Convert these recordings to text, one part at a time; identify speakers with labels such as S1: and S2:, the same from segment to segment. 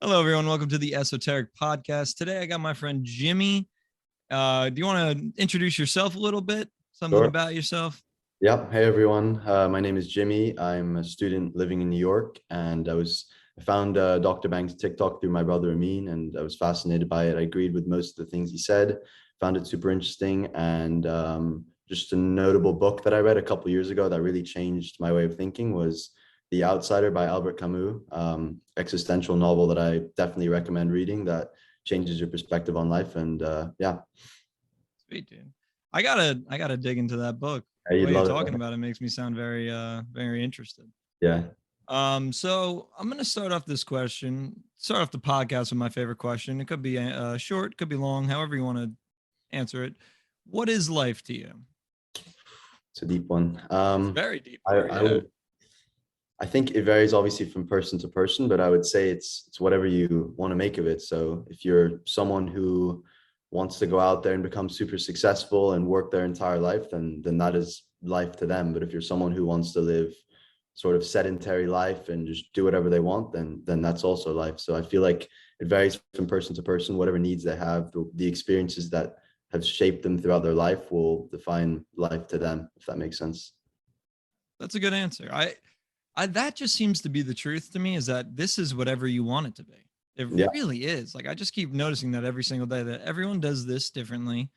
S1: Hello, everyone. Welcome to the Esoteric podcast. Today, I got my friend Jimmy. Do you want to introduce yourself a little bit? Something
S2: Sure.
S1: about yourself?
S2: Yeah. Hey, everyone. My name is Jimmy. I'm a student living in New York, and I found Dr. Bang's TikTok through my brother Amin, and I was fascinated by it. I agreed with most of the things he said, found it super interesting, and just a notable book that I read a couple years ago that really changed my way of thinking was The Outsider by Albert Camus, existential novel that I definitely recommend reading that changes your perspective on life. And yeah,
S1: Sweet, dude. I gotta dig into that book. The
S2: you'd
S1: way you're
S2: love
S1: talking
S2: it.
S1: about it makes me sound very interested.
S2: Yeah.
S1: So I'm gonna start off the podcast with my favorite question. It could be short, could be long, however you want to answer it. What is life to you?
S2: It's a deep one.
S1: It's very deep
S2: I,
S1: there,
S2: I
S1: yeah.
S2: would, I think it varies obviously from person to person, but I would say it's whatever you want to make of it. So if you're someone who wants to go out there and become super successful and work their entire life, then that is life to them. But if you're someone who wants to live sort of sedentary life and just do whatever they want, then that's also life. So I feel like it varies from person to person. Whatever needs they have, the experiences that have shaped them throughout their life will define life to them, if that makes sense.
S1: That's a good answer. I that just seems to be the truth to me, is that this is whatever you want it to be. It
S2: Yeah.
S1: really is. Like, I just keep noticing that every single day, that everyone does this differently,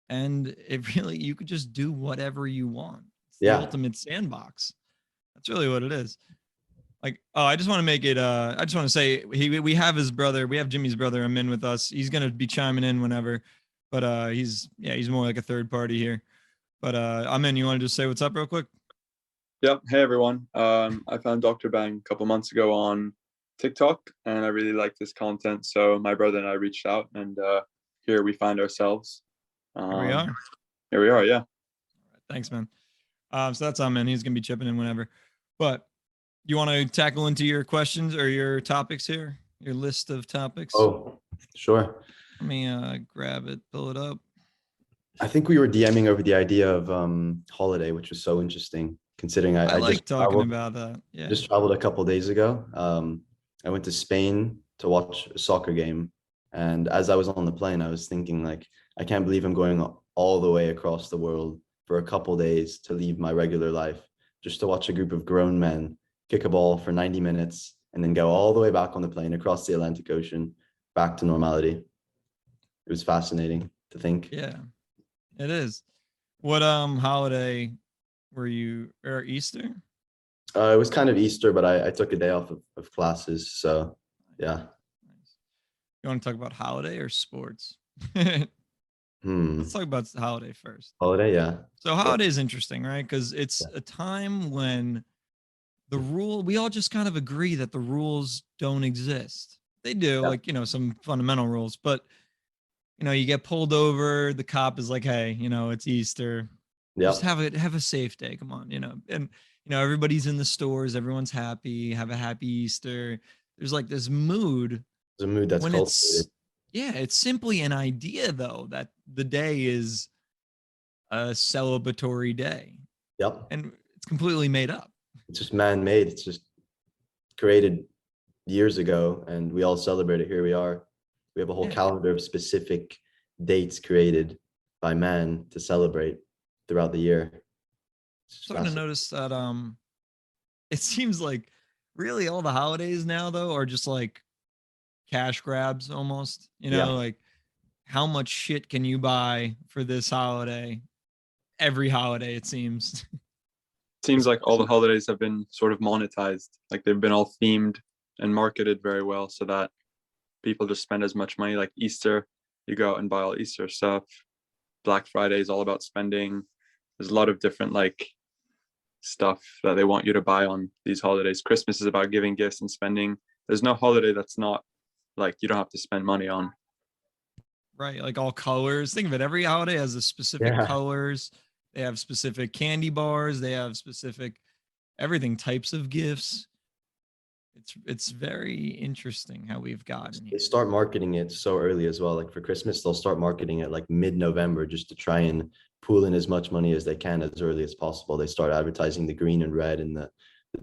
S1: and it really, you could just do whatever you want. It's the
S2: Yeah.
S1: ultimate sandbox. That's really what it is. Like, oh, I just want to make it I just want to say, we have his brother, we have Jimmy's brother Amin with us. He's going to be chiming in whenever, but he's more like a third party here. But Amin, you want to just say what's up real quick?
S3: Yep. Hey everyone. I found Dr. Bang a couple months ago on TikTok, and I really liked this content. So my brother and I reached out, and here we find ourselves.
S1: Here we are.
S3: Here we are. Yeah.
S1: Thanks, man. So that's Amin. He's going to be chipping in whenever. But you want to tackle into your questions or your topics here, your list of topics?
S2: Oh, sure.
S1: Let me grab it, pull it up.
S2: I think we were DMing over the idea of holiday, which was so interesting considering
S1: I
S2: I
S1: like
S2: just
S1: talking
S2: traveled,
S1: about that. Yeah.
S2: just traveled a couple days ago. I went to Spain to watch a soccer game. And as I was on the plane, I was thinking like, I can't believe I'm going all the way across the world for a couple days to leave my regular life just to watch a group of grown men kick a ball for 90 minutes and then go all the way back on the plane across the Atlantic Ocean back to normality. It was fascinating to think.
S1: Yeah, it is. What holiday were you, or Easter?
S2: It was kind of Easter, but I took a day off of classes. So yeah.
S1: Nice. You want to talk about holiday or sports?
S2: Hmm.
S1: Let's talk about the holiday first.
S2: Holiday, yeah.
S1: So holiday is interesting, right? Because it's
S2: Yeah.
S1: a time when we all just kind of agree that the rules don't exist. They do,
S2: Yeah.
S1: like, some fundamental rules, but you get pulled over, the cop is like, hey, it's Easter. Just
S2: Yeah.
S1: have a safe day. Come on, and everybody's in the stores, everyone's happy, have a happy Easter. There's like this mood
S2: It's a mood that's
S1: when
S2: cultivated.
S1: it's simply an idea, though, that the day is a celebratory day,
S2: Yep.
S1: and it's completely made up.
S2: It's just man-made. It's just created years ago, and we all celebrate it. Here we are. We have a whole
S1: Yeah.
S2: calendar of specific dates created by man to celebrate throughout the year. It's
S1: Starting to notice that it seems like really all the holidays now, though, are just like cash grabs almost.
S2: Yeah.
S1: Like, how much shit can you buy for this holiday? Every holiday, it seems.
S3: Seems like all the holidays have been sort of monetized. Like they've been all themed and marketed very well, so that people just spend as much money. Like Easter, you go out and buy all Easter stuff. Black Friday is all about spending. There's a lot of different like stuff that they want you to buy on these holidays. Christmas is about giving gifts and spending. There's no holiday that's not like you don't have to spend money on.
S1: Right, like all colors. Think of it. Every holiday has a specific
S2: Yeah.
S1: colors. They have specific candy bars. They have specific everything, types of gifts. It's very interesting how we've gotten
S2: They
S1: here.
S2: start marketing it so early as well. Like for Christmas, they'll start marketing it like mid-November just to try and pool in as much money as they can as early as possible. They start advertising the green and red and the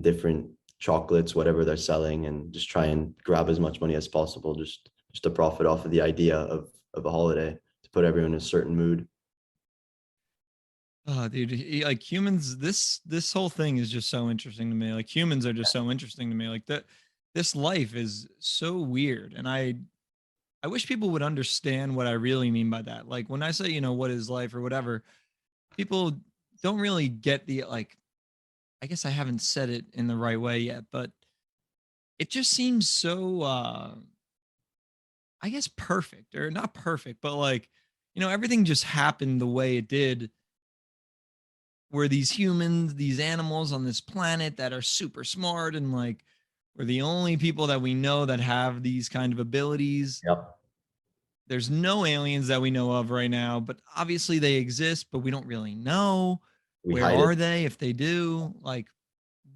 S2: different chocolates, whatever they're selling, and just try and grab as much money as possible, just to profit off of the idea of a holiday, to put everyone in a certain mood.
S1: Oh, dude, like humans, this whole thing is just so interesting to me. Like humans are just so interesting to me. Like that, this life is so weird, and I wish people would understand what I really mean by that. Like when I say, what is life or whatever, people don't really get the like. I guess I haven't said it in the right way yet, but it just seems so. I guess perfect or not perfect, but like, everything just happened the way it did we're these humans, these animals on this planet that are super smart and like we're the only people that we know that have these kind of abilities.
S2: Yep.
S1: There's no aliens that we know of right now, but obviously they exist, but we don't really know
S2: We
S1: where
S2: hide it.
S1: are they if they do. Like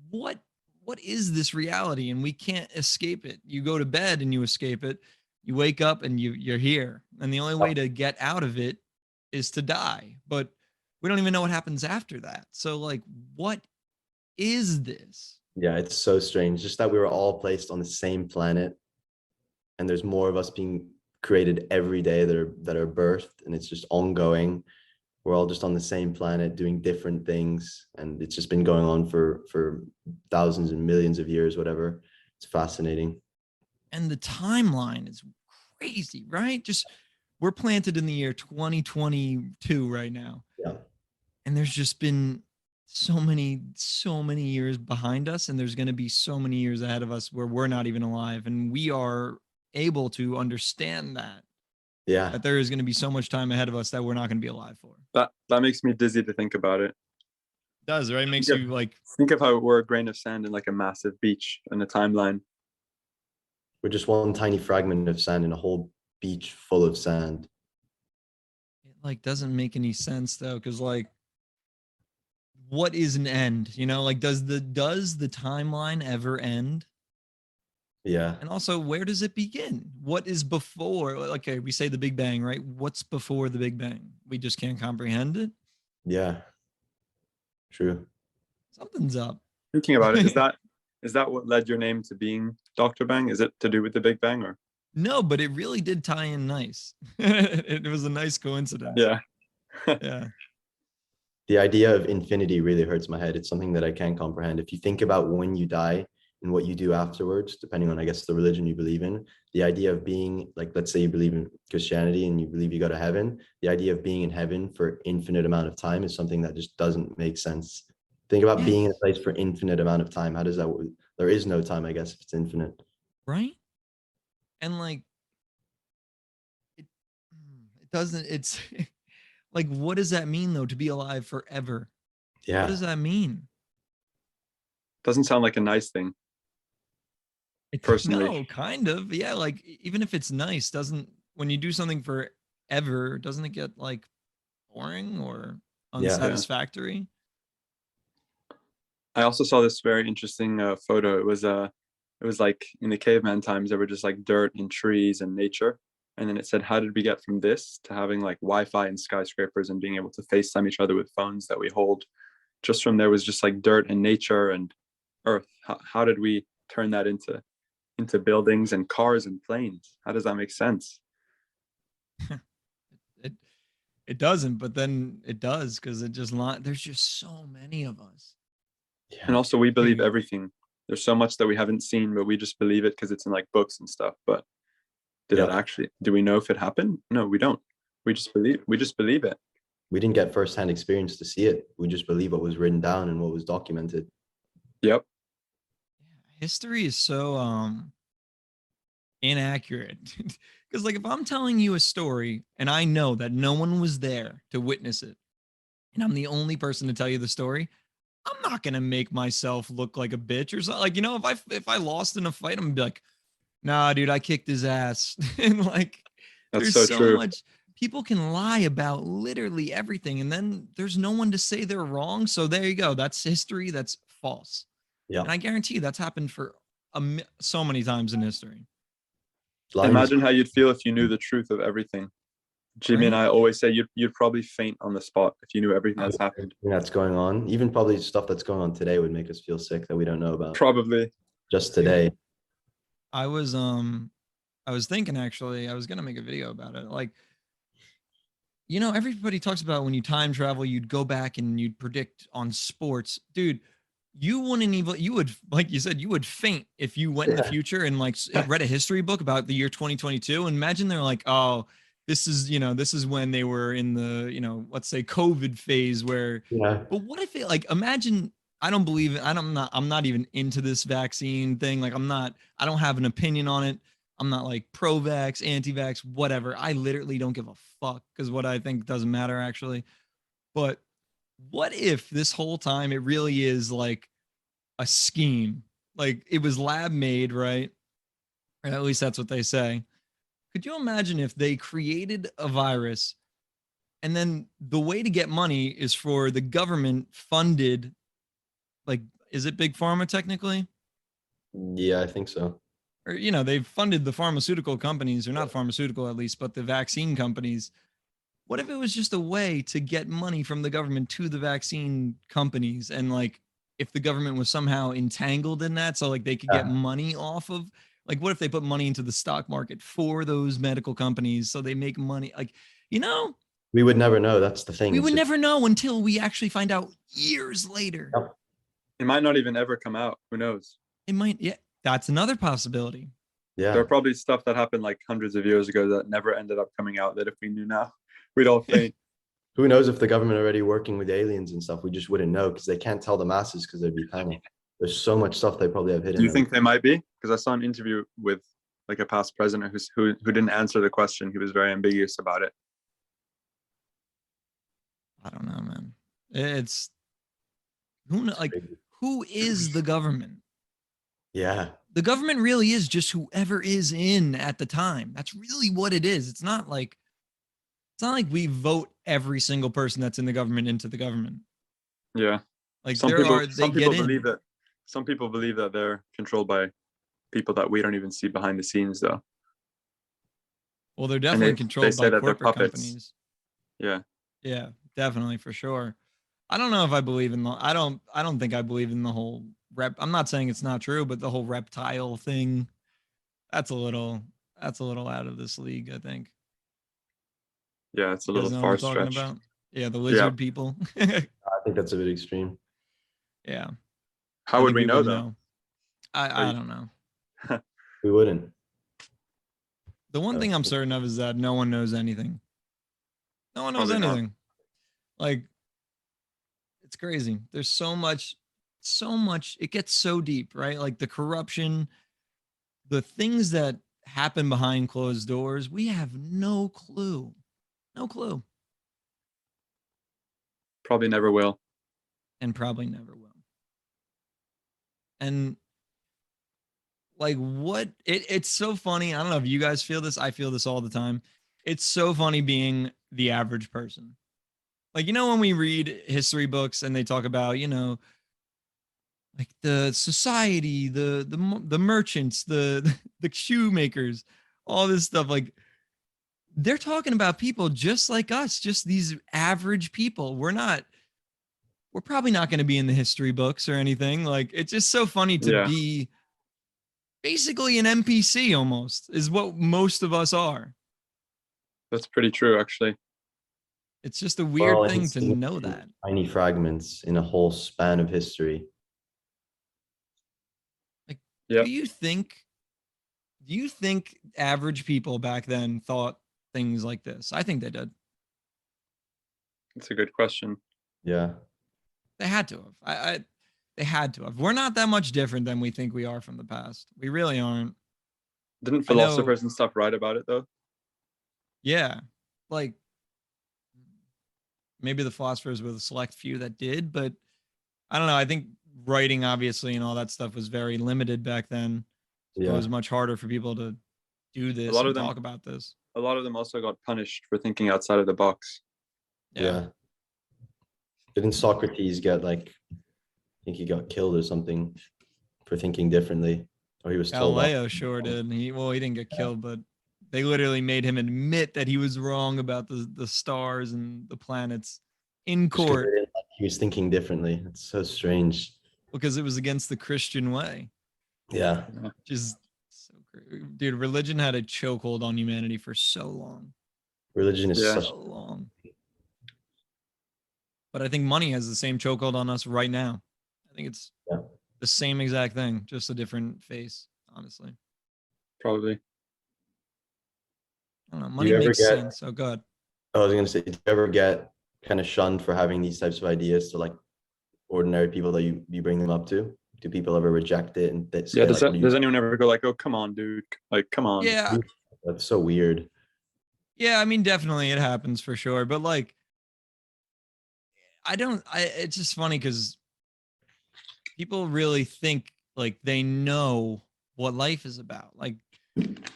S1: what what is this reality and we can't escape it. You go to bed and you escape it. You wake up and you're here. And the only way to get out of it is to die. But we don't even know what happens after that. So like what is this?
S2: Yeah, it's so strange. Just that we were all placed on the same planet, and there's more of us being created every day that are birthed, and it's just ongoing. We're all just on the same planet doing different things, and it's just been going on for thousands and millions of years, whatever. It's fascinating.
S1: And the timeline is crazy, right? Just we're planted in the year 2022 right now.
S2: Yeah.
S1: And there's just been so many years behind us, and there's going to be so many years ahead of us where we're not even alive, and we are able to understand
S2: Yeah.
S1: that there is going to be so much time ahead of us that we're not going to be alive for.
S3: That makes me dizzy to think about it.
S1: It does, right? It makes
S3: Yeah.
S1: you like
S3: Think of how we're a grain of sand in like a massive beach in a timeline.
S2: We're just one tiny fragment of sand in a whole beach full of sand.
S1: it like doesn't make any sense though, because like what is an end? Like does the timeline ever end?
S2: Yeah.
S1: And also, where does it begin? What is before? Okay, we say the Big Bang, right? What's before the Big Bang? We just can't comprehend it.
S2: Yeah. True.
S1: Something's up.
S3: Thinking about it, is that what led your name to being Dr. Bang? Is it to do with the Big Bang or?
S1: No, but it really did tie in nice. It was a nice coincidence.
S3: Yeah.
S1: Yeah.
S2: The idea of infinity really hurts my head. It's something that I can't comprehend. If you think about when you die and what you do afterwards, depending on, I guess, the religion you believe in, the idea of being, like, let's say you believe in Christianity and you believe you go to heaven, the idea of being in heaven for infinite amount of time is something that just doesn't make sense. Think about being in a place for infinite amount of time. How does that work? There is no time, I guess, if it's infinite.
S1: Right. And like, it doesn't, it's like, what does that mean though, to be alive forever?
S2: Yeah.
S1: What does that mean?
S3: Doesn't sound like a nice thing. Personally.
S1: No, kind of. Yeah. Like, even if it's nice, when you do something forever, doesn't it get like boring or
S2: Yeah.
S1: unsatisfactory?
S3: I also saw this very interesting photo. It was like in the caveman times, there were just like dirt and trees and nature. And then it said, how did we get from this to having like Wi-Fi and skyscrapers and being able to FaceTime each other with phones that we hold? Just from there was just like dirt and nature and earth. How did we turn that into buildings and cars and planes? How does that make sense?
S1: It doesn't, but then it does, because there's just so many of us.
S2: Yeah.
S3: And also we believe everything. There's so much that we haven't seen, but we just believe it because it's in like books and stuff. But do we know if it happened? No, we don't. We just believe it.
S2: We didn't get firsthand experience to see it. We just believe what was written down and what was documented.
S3: Yep.
S1: History is so inaccurate. Because like if I'm telling you a story and I know that no one was there to witness it, and I'm the only person to tell you the story, I'm not gonna make myself look like a bitch or something. Like, if I lost in a fight, I'm gonna be like, nah, dude, I kicked his ass. And like,
S3: That's
S1: there's
S3: so true.
S1: much. People can lie about literally everything, and then there's no one to say they're wrong. So there you go. That's history. That's false.
S2: Yeah.
S1: And I guarantee you that's happened for so many times in history.
S2: Lying is-
S3: Imagine how you'd feel if you knew the truth of everything. Jimmy and
S1: Right?
S3: I always say you'd probably faint on the spot if you knew everything that's happened.
S2: Everything that's going on, even probably stuff that's going on today would make us feel sick that we don't know about
S3: Probably.
S2: just
S1: Dude.
S2: today.
S1: I was thinking actually, I was gonna make a video about it. Like, you know, everybody talks about when you time travel, you'd go back and you'd predict on sports. Dude, you wouldn't even, you would, like you said, you would faint if you went in the
S2: Yeah.
S1: future and like read a history book about the year 2022. And imagine they're like, oh, this is, you know, this is when they were in the, you know, let's say COVID phase where,
S2: Yeah.
S1: but what if it, like, imagine, I don't believe it. I'm not even into this vaccine thing. Like, I don't have an opinion on it. I'm not like pro-vax, anti-vax, whatever. I literally don't give a fuck because what I think doesn't matter actually. But what if this whole time it really is like a scheme? Like it was lab made, right? Or at least that's what they say. Could you imagine if they created a virus and then the way to get money is for the government funded, like, is it big pharma technically?
S2: Yeah, I think so.
S1: Or, you know, they've funded the pharmaceutical companies, or not pharmaceutical at least, but the vaccine companies. What if it was just a way to get money from the government to the vaccine companies? And like, if the government was somehow entangled in that, so like they could get
S2: Yeah.
S1: money off of, like, what if they put money into the stock market for those medical companies so they make money? Like, you know,
S2: We would never know. That's the thing.
S1: we
S2: It's
S1: would
S2: just,
S1: never know until we actually find out years later.
S2: Yep.
S3: It might not even ever come out. Who knows?
S1: It might, yeah, that's another possibility.
S2: yeah.
S3: There are probably stuff that happened like hundreds of years ago that never ended up coming out that if we knew now, we'd all faint.
S2: Who knows if the government already working with aliens and stuff? We just wouldn't know because they can't tell the masses because they'd be panic. There's so much stuff they probably have hidden.
S3: Do you think they might be? Because I saw an interview with like a past president who didn't answer the question. He was very ambiguous about it.
S1: I don't know, man. It's who is the government?
S2: Yeah.
S1: The government really is just whoever is in at the time. That's really what it is. It's not like we vote every single person that's in the government into the government.
S3: Yeah.
S1: Like
S3: Some
S1: they get in.
S3: believe that some people believe that they're controlled by people that we don't even see behind the scenes though.
S1: Well, they're definitely controlled
S3: say
S1: by
S3: that they're
S1: corporate
S3: puppets.
S1: companies.
S3: Yeah.
S1: Yeah, definitely for sure. I don't know if I believe in the I don't think I believe in the whole I'm not saying it's not true, but the whole reptile thing, that's a little out of this league, I think.
S3: Yeah, it's a
S1: You guys
S3: little
S1: know what
S3: far
S1: I'm talking
S3: stretched.
S1: about? Yeah, the lizard people.
S2: I think that's a bit extreme.
S1: Yeah.
S3: How
S1: I
S3: would
S1: think
S3: we know
S1: wouldn't
S3: though?
S1: I don't know.
S2: We wouldn't.
S1: The one thing I'm certain of is that no one knows anything. No one knows
S3: Probably not.
S1: anything. Like, it's crazy. There's so much, it gets so deep, right? Like the corruption, the things that happen behind closed doors, we have no clue. No clue.
S3: Probably never will.
S1: And probably never will. And like it's so funny. I don't know if you guys feel this. I feel this all the time. It's so funny being the average person. Like, you know, when we read history books and they talk about, you know, like the society, the merchants, the shoemakers, all this stuff, like they're talking about people just like us, just these average people. We're probably not going to be in the history books or anything. Like, it's just so funny to be basically an NPC almost, is what most of us are.
S3: That's pretty true, actually.
S1: It's just a weird thing to know that.
S2: Tiny fragments in a whole span of history.
S1: Like, do you think average people back then thought things like this? I think they did.
S3: That's a good question.
S2: Yeah.
S1: They had to have. They had to have. We're not that much different than we think we are from the past. We really aren't.
S3: Didn't philosophers and stuff write about it though?
S1: Yeah. Like, maybe the philosophers were the select few that did, but I don't know. I think writing, obviously, and all that stuff was very limited back then. So it was much harder for people to do this and talk about this.
S3: A lot of them also got punished for thinking outside of the box.
S2: Yeah. Didn't Socrates get like, I think he got killed or something for thinking differently, or he was told.
S1: Galileo sure did. He didn't get killed, but They literally made him admit that he was wrong about the stars and the planets in
S2: Just 'cause they
S1: court
S2: didn't like he was thinking differently. It's so strange.
S1: because it was against the Christian way.
S2: Yeah.
S1: Which is so great. Dude, religion had a chokehold on humanity for so long.
S2: Religion is
S3: Yeah.
S2: such
S1: So long. But I think money has the same chokehold on us right now. I think it's
S2: Yeah.
S1: the same exact thing, just a different face, honestly.
S3: Probably.
S1: I don't know.
S2: Do
S1: Money
S2: you ever
S1: makes
S2: get
S1: sense. Oh god.
S2: I was gonna say, do you ever get kind of shunned for having these types of ideas to like ordinary people that you bring them up to? Do people ever reject it and they
S3: Yeah.
S2: say like, what do you
S3: Does anyone ever go like, "Oh, come on, dude. Like, come on."
S1: Yeah.
S2: that's so weird.
S1: Yeah, I mean, definitely it happens for sure. But like, it's just funny because people really think like they know what life is about, like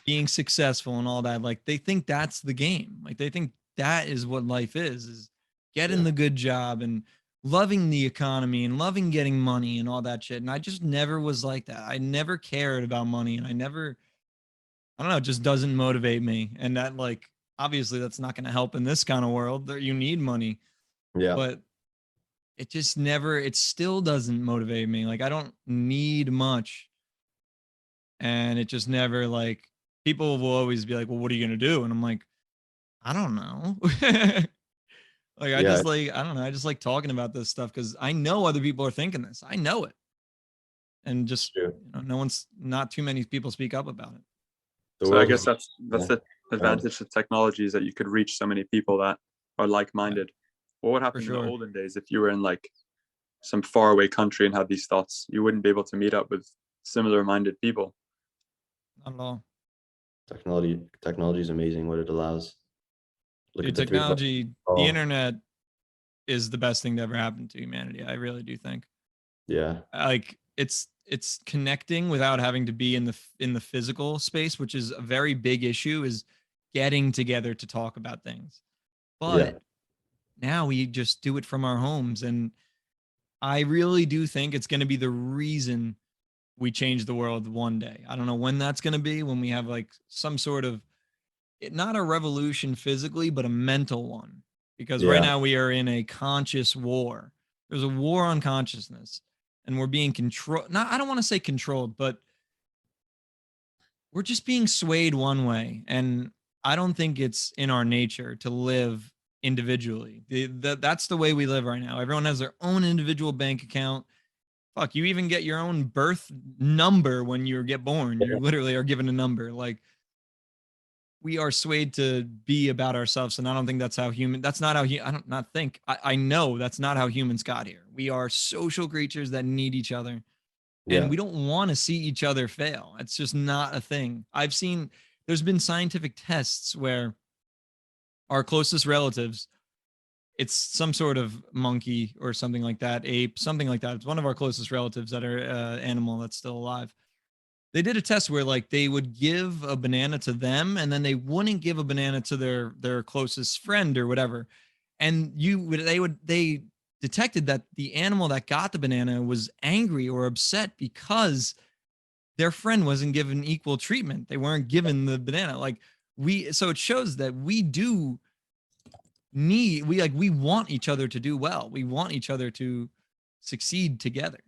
S1: being successful and all that. Like they think that's the game. Like they think that is what life is getting
S2: Yeah.
S1: the good job and loving the economy and loving getting money and all that shit. And I just never was like that. I never cared about money and I don't know, it just doesn't motivate me. And that like, obviously that's not going to help in this kind of world that you need money,
S2: Yeah.
S1: but it still doesn't motivate me. Like I don't need much. And it just never like people will always be like, well, what are you going to do? And I'm like, I don't know. Like
S2: Yeah.
S1: I don't know. I just like talking about this stuff because I know other people are thinking this. I know it. And just,
S2: True.
S1: not too many people speak up about it.
S2: The
S3: So I
S2: world
S3: guess
S2: is
S3: that's
S2: yeah.
S3: the advantage of technology is that you could reach so many people that are like-minded. What would happen in
S1: sure.
S3: the olden days if you were in like some faraway country and had these thoughts? You wouldn't be able to meet up with similar-minded people.
S1: Not at all.
S2: technology is amazing what it allows. Look
S1: Dude,
S2: at the three of us.
S1: technology, the
S2: Oh,
S1: internet is the best thing to ever happen to humanity. I really do think.
S2: yeah.
S1: Like it's connecting without having to be in the physical space, which is a very big issue, is getting together to talk about things. But
S2: Yeah.
S1: now we just do it from our homes, and I really do think it's going to be the reason we change the world one day. I don't know when that's going to be, when we have like some sort of, not a revolution physically, but a mental one. Because right
S2: Yeah.
S1: now we are in a conscious war. There's a war on consciousness, and we're being controlled. Not, I don't want to say controlled, but we're just being swayed one way. And I don't think it's in our nature to live individually. That's the way we live right now. Everyone has their own individual bank account. Fuck, you even get your own birth number when you get born. You literally are given a number. Like, we are swayed to be about ourselves, and I don't think that's how that's not how I don't not think I know that's not how humans got here. We are social creatures that need each other,
S2: Yeah.
S1: and we don't want to see each other fail. It's just not a thing. There's been scientific tests where our closest relatives, it's some sort of monkey or something like that, ape, something like that. It's one of our closest relatives that are animal that's still alive. They did a test where like they would give a banana to them and then they wouldn't give a banana to their closest friend or whatever. And they detected that the animal that got the banana was angry or upset because their friend wasn't given equal treatment. They weren't given the banana. So it shows that we want each other to do well. We want each other to succeed together.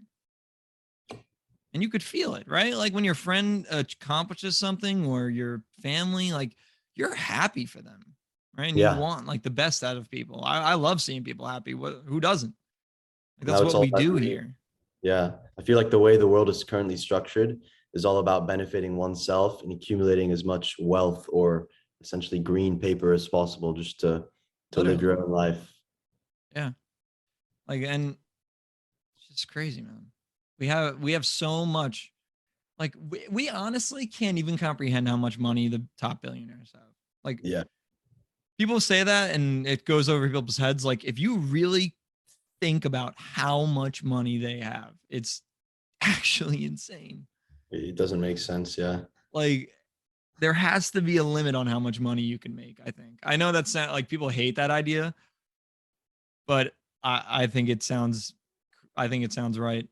S1: And you could feel it, right? Like when your friend accomplishes something or your family, like you're happy for them, right? And you
S2: Yeah.
S1: want like the best out of people. I love seeing people happy. Who doesn't? Like, that's
S2: Now it's
S1: what
S2: all
S1: we
S2: about
S1: do
S2: you.
S1: here.
S2: Yeah. I feel like the way the world is currently structured is all about benefiting oneself and accumulating as much wealth or essentially green paper as possible just to live your own life.
S1: Yeah. Like, and it's just crazy, man. We have so much. Like we honestly can't even comprehend how much money the top billionaires have. Like,
S2: Yeah.
S1: people say that and it goes over people's heads. Like, if you really think about how much money they have, it's actually insane.
S2: It doesn't make sense. Yeah.
S1: Like, there has to be a limit on how much money you can make. I think. I know that's not, like, people hate that idea, but I think it sounds right.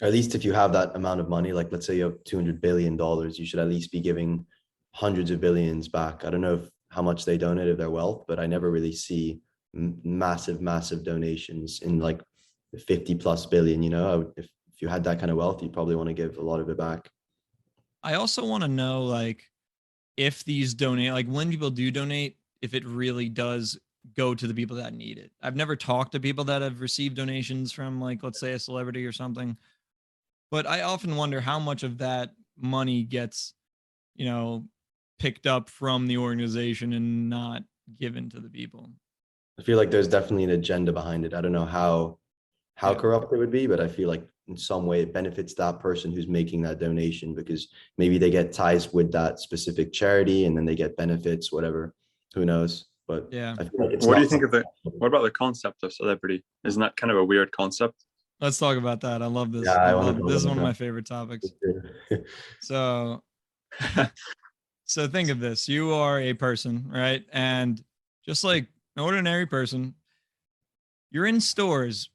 S2: Or at least if you have that amount of money, like let's say you have $200 billion, you should at least be giving hundreds of billions back. I don't know how much they donate of their wealth, but I never really see massive donations in like the 50 plus billion. You know, if you had that kind of wealth, you'd probably want to give a lot of it back.
S1: I also want to know, like, if these donate, like when people do donate, if it really does go to the people that need it. I've never talked to people that have received donations from, like, let's say a celebrity or something, but I often wonder how much of that money gets, you know, picked up from the organization and not given to the people.
S2: I feel like there's definitely an agenda behind it. I don't know how
S1: Yeah.
S2: corrupt it would be, but I feel like in some way it benefits that person who's making that donation because maybe they get ties with that specific charity and then they get benefits, whatever. Who knows? But
S1: Yeah.
S2: I feel like it's
S3: What do
S2: not
S3: you think of
S2: something-
S3: what about the concept of celebrity? Isn't that kind of a weird concept?
S1: Let's talk about that. I love this.
S2: Yeah,
S1: I
S2: I want to
S1: love
S2: talk
S1: this is
S2: about
S1: one of my
S2: that.
S1: favorite topics. So so think of this. You are a person, right? And just like an ordinary person, you're in stores.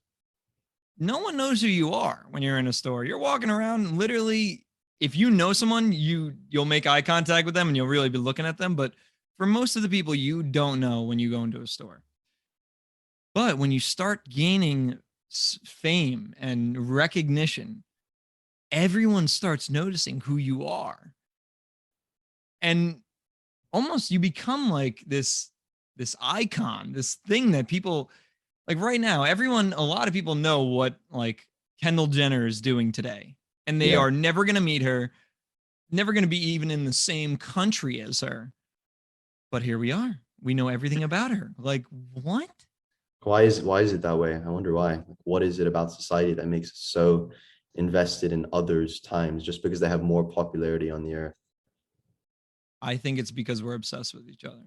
S1: No one knows who you are when you're in a store. You're walking around literally, if you know someone, you'll make eye contact with them and you'll really be looking at them, but for most of the people you don't know when you go into a store. But when you start gaining fame and recognition, everyone starts noticing who you are. And almost you become like this icon, this thing that people, like right now, a lot of people know what like Kendall Jenner is doing today, and they
S2: Yeah.
S1: are never going to meet her, never going to be even in the same country as her. But here we are. We know everything about her. Like, what?
S2: Why is it that way? I wonder why. Like, what is it about society that makes us so invested in others' times just because they have more popularity on the earth?
S1: I think it's because we're obsessed with each other.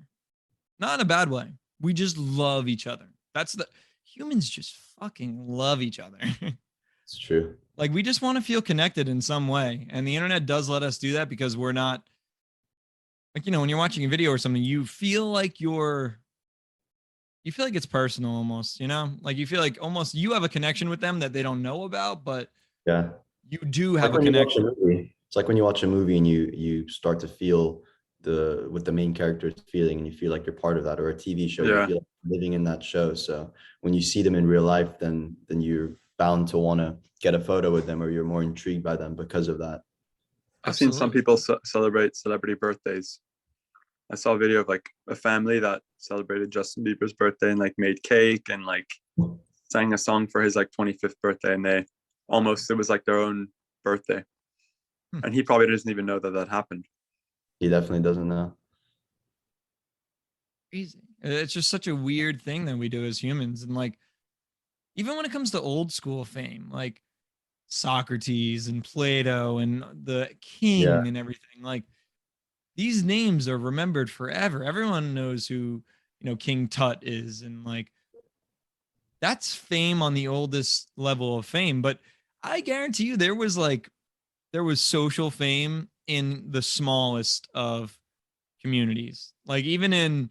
S1: Not in a bad way. We just love each other. That's the humans just fucking love each other.
S2: It's true.
S1: Like we just want to feel connected in some way. And the internet does let us do that because we're not, like, you know, when you're watching a video or something, you feel like it's personal almost, you know? Like you feel like almost you have a connection with them that they don't know about, but
S2: Yeah.
S1: you do
S2: Like
S1: have a
S2: when you watch a
S1: connection.
S2: movie. It's like when you watch a movie and you start to feel what the main character is feeling and you feel like you're part of that, or a TV show, you
S3: Yeah.
S2: feel like you're living in that show. So when you see them in real life, then you're bound to want to get a photo with them, or you're more intrigued by them because of that.
S3: I've seen some
S1: Absolutely.
S3: people celebrate celebrity birthdays. I saw a video of like a family that celebrated Justin Bieber's birthday and like made cake and like sang a song for his like 25th birthday, and it was like their own birthday. And he probably doesn't even know that that happened.
S2: He definitely doesn't know.
S1: Crazy. It's just such a weird thing that we do as humans. And like, even when it comes to old school fame, like Socrates and Plato and the
S2: Yeah.
S1: king and everything, like these names are remembered forever. Everyone knows who, you know, King Tut is. And like, that's fame on the oldest level of fame. But I guarantee you there was social fame in the smallest of communities. Like even in,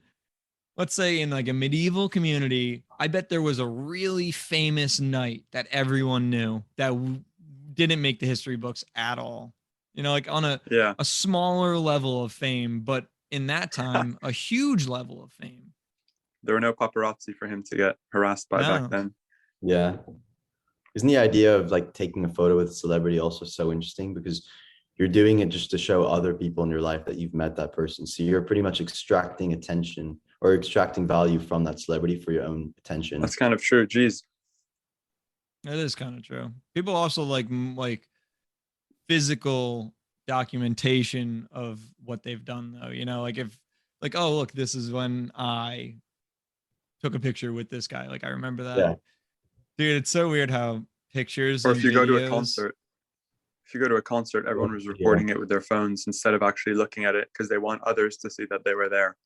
S1: let's say in like a medieval community, I bet there was a really famous knight that everyone knew that didn't make the history books at all. You know, like on
S3: Yeah.
S1: a smaller level of fame, but in that time, a huge level of fame.
S3: There were no paparazzi for him to get harassed by back
S1: No.
S3: then.
S2: Yeah. Isn't the idea of like taking a photo with a celebrity also so interesting, because you're doing it just to show other people in your life that you've met that person. So you're pretty much extracting attention or extracting value from that celebrity for your own attention.
S3: That's kind of true. Geez.
S1: It is kind of true. People also like physical documentation of what they've done though. You know, like if like, oh look, this is when I took a picture with this guy. Like I remember that.
S2: Yeah.
S1: Dude, it's so weird how pictures
S3: Or
S1: and
S3: if you go to a
S1: videos.
S3: concert, everyone was
S2: Yeah.
S3: recording it with their phones instead of actually looking at it because they want others to see that they were there.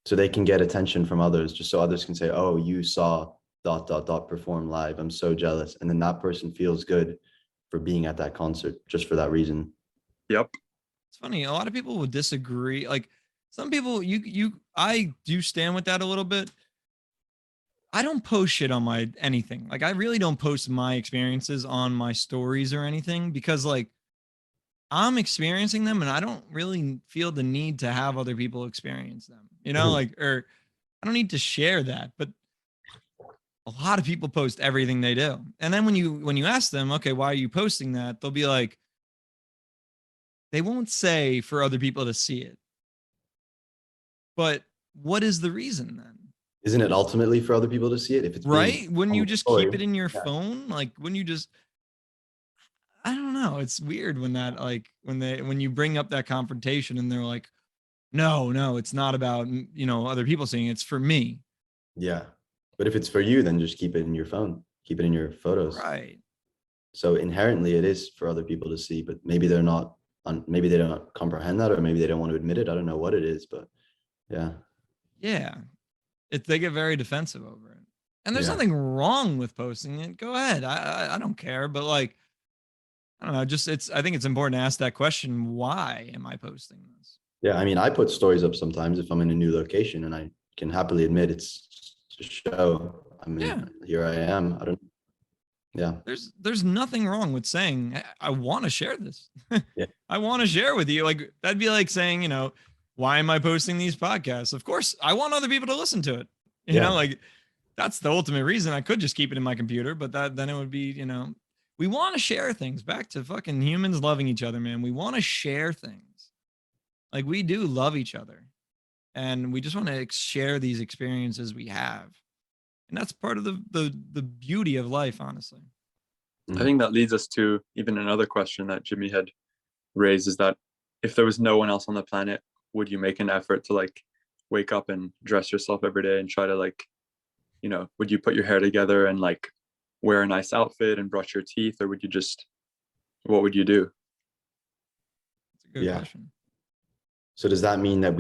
S2: So they can get attention from others, just so others can say, oh, you saw ... perform live. I'm so jealous. And then that person feels good for being at that concert just for that reason.
S3: Yep.
S1: It's funny. A lot of people would disagree. Like some people, I do stand with that a little bit. I don't post shit on my anything. Like I really don't post my experiences on my stories or anything because like I'm experiencing them and I don't really feel the need to have other people experience them, you know,
S2: Mhm.
S1: like, or I don't need to share that. But a lot of people post everything they do. And then when you ask them, okay, why are you posting that? They'll be like, they won't say for other people to see it. But what is the reason then?
S2: Isn't it ultimately for other people to see it if it's being
S1: Right? Wouldn't
S2: on
S1: you
S2: the
S1: just keep
S2: story?
S1: it in your
S2: Yeah.
S1: phone? Like, wouldn't you just, I don't know. It's weird when that, like, when you bring up that confrontation and they're like, no, it's not about, other people seeing it. It's for me.
S2: Yeah. But if it's for you, then just keep it in your phone, keep it in your photos.
S1: Right.
S2: So inherently it is for other people to see, but maybe they're not maybe they don't comprehend that, or maybe they don't want to admit it. I don't know what it is, but yeah.
S1: Yeah. They get very defensive over it. And there's
S2: Yeah.
S1: nothing wrong with posting it. Go ahead. I don't care. But like, I don't know. I think it's important to ask that question. Why am I posting this?
S2: Yeah. I mean, I put stories up sometimes if I'm in a new location, and I can happily admit it's to show. I
S1: Yeah.
S2: mean, here I am. I don't, yeah.
S1: There's nothing wrong with saying, I want to share this.
S2: Yeah.
S1: I want to share with you. Like, that'd be like saying, why am I posting these podcasts? Of course, I want other people to listen to it.
S2: Yeah.
S1: Like, that's the ultimate reason. I could just keep it in my computer, but then it would be, we want to share things. Back to fucking humans loving each other, man. We want to share things. Like, we do love each other, and we just want to share these experiences we have. And that's part of the beauty of life, honestly.
S3: I think that leads us to even another question that Jimmy had raised, is that if there was no one else on the planet, would you make an effort to like wake up and dress yourself every day and try to like, would you put your hair together and like wear a nice outfit and brush your teeth, or would you just, what would you do?
S1: It's a good
S2: Yeah.
S1: question.
S2: So does that mean that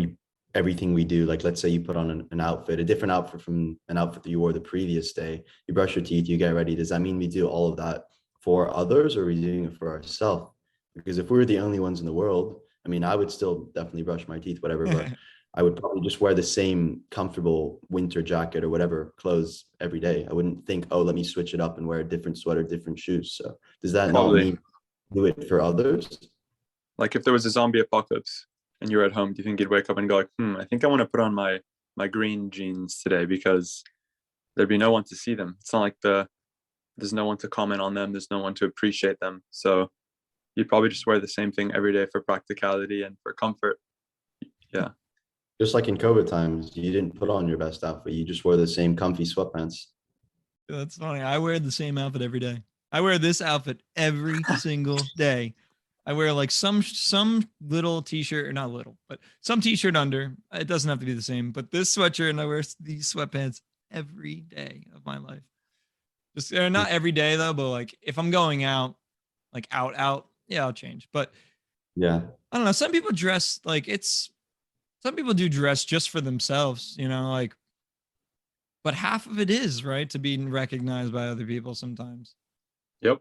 S2: everything we do, like let's say you put on an outfit, a different outfit from an outfit that you wore the previous day, you brush your teeth, you get ready. Does that mean we do all of that for others, or are we doing it for ourselves? Because if we were the only ones in the world, I mean, I would still definitely brush my teeth, whatever, but I would probably just wear the same comfortable winter jacket or whatever clothes every day. I wouldn't think, oh, let me switch it up and wear a different sweater, different shoes. So does that not
S3: Probably.
S2: mean do it for others?
S3: Like if there was a zombie apocalypse and you're at home, do you think you'd wake up and go like, I think I want to put on my green jeans today because there'd be no one to see them. It's not like there's no one to comment on them. There's no one to appreciate them. So you'd probably just wear the same thing every day for practicality and for comfort. Yeah.
S2: Just like in COVID times, you didn't put on your best outfit. You just wore the same comfy sweatpants.
S1: That's funny. I wear the same outfit every day. I wear this outfit every single day. I wear like some little t-shirt, or not little, but some t-shirt under. It doesn't have to be the same, but this sweatshirt, and I wear these sweatpants every day of my life. Just not every day though, but like if I'm going out, like out, yeah, I'll change. But
S2: Yeah.
S1: I don't know. Some people dress like some people do dress just for themselves, like, but half of it is right to be recognized by other people sometimes.
S3: Yep.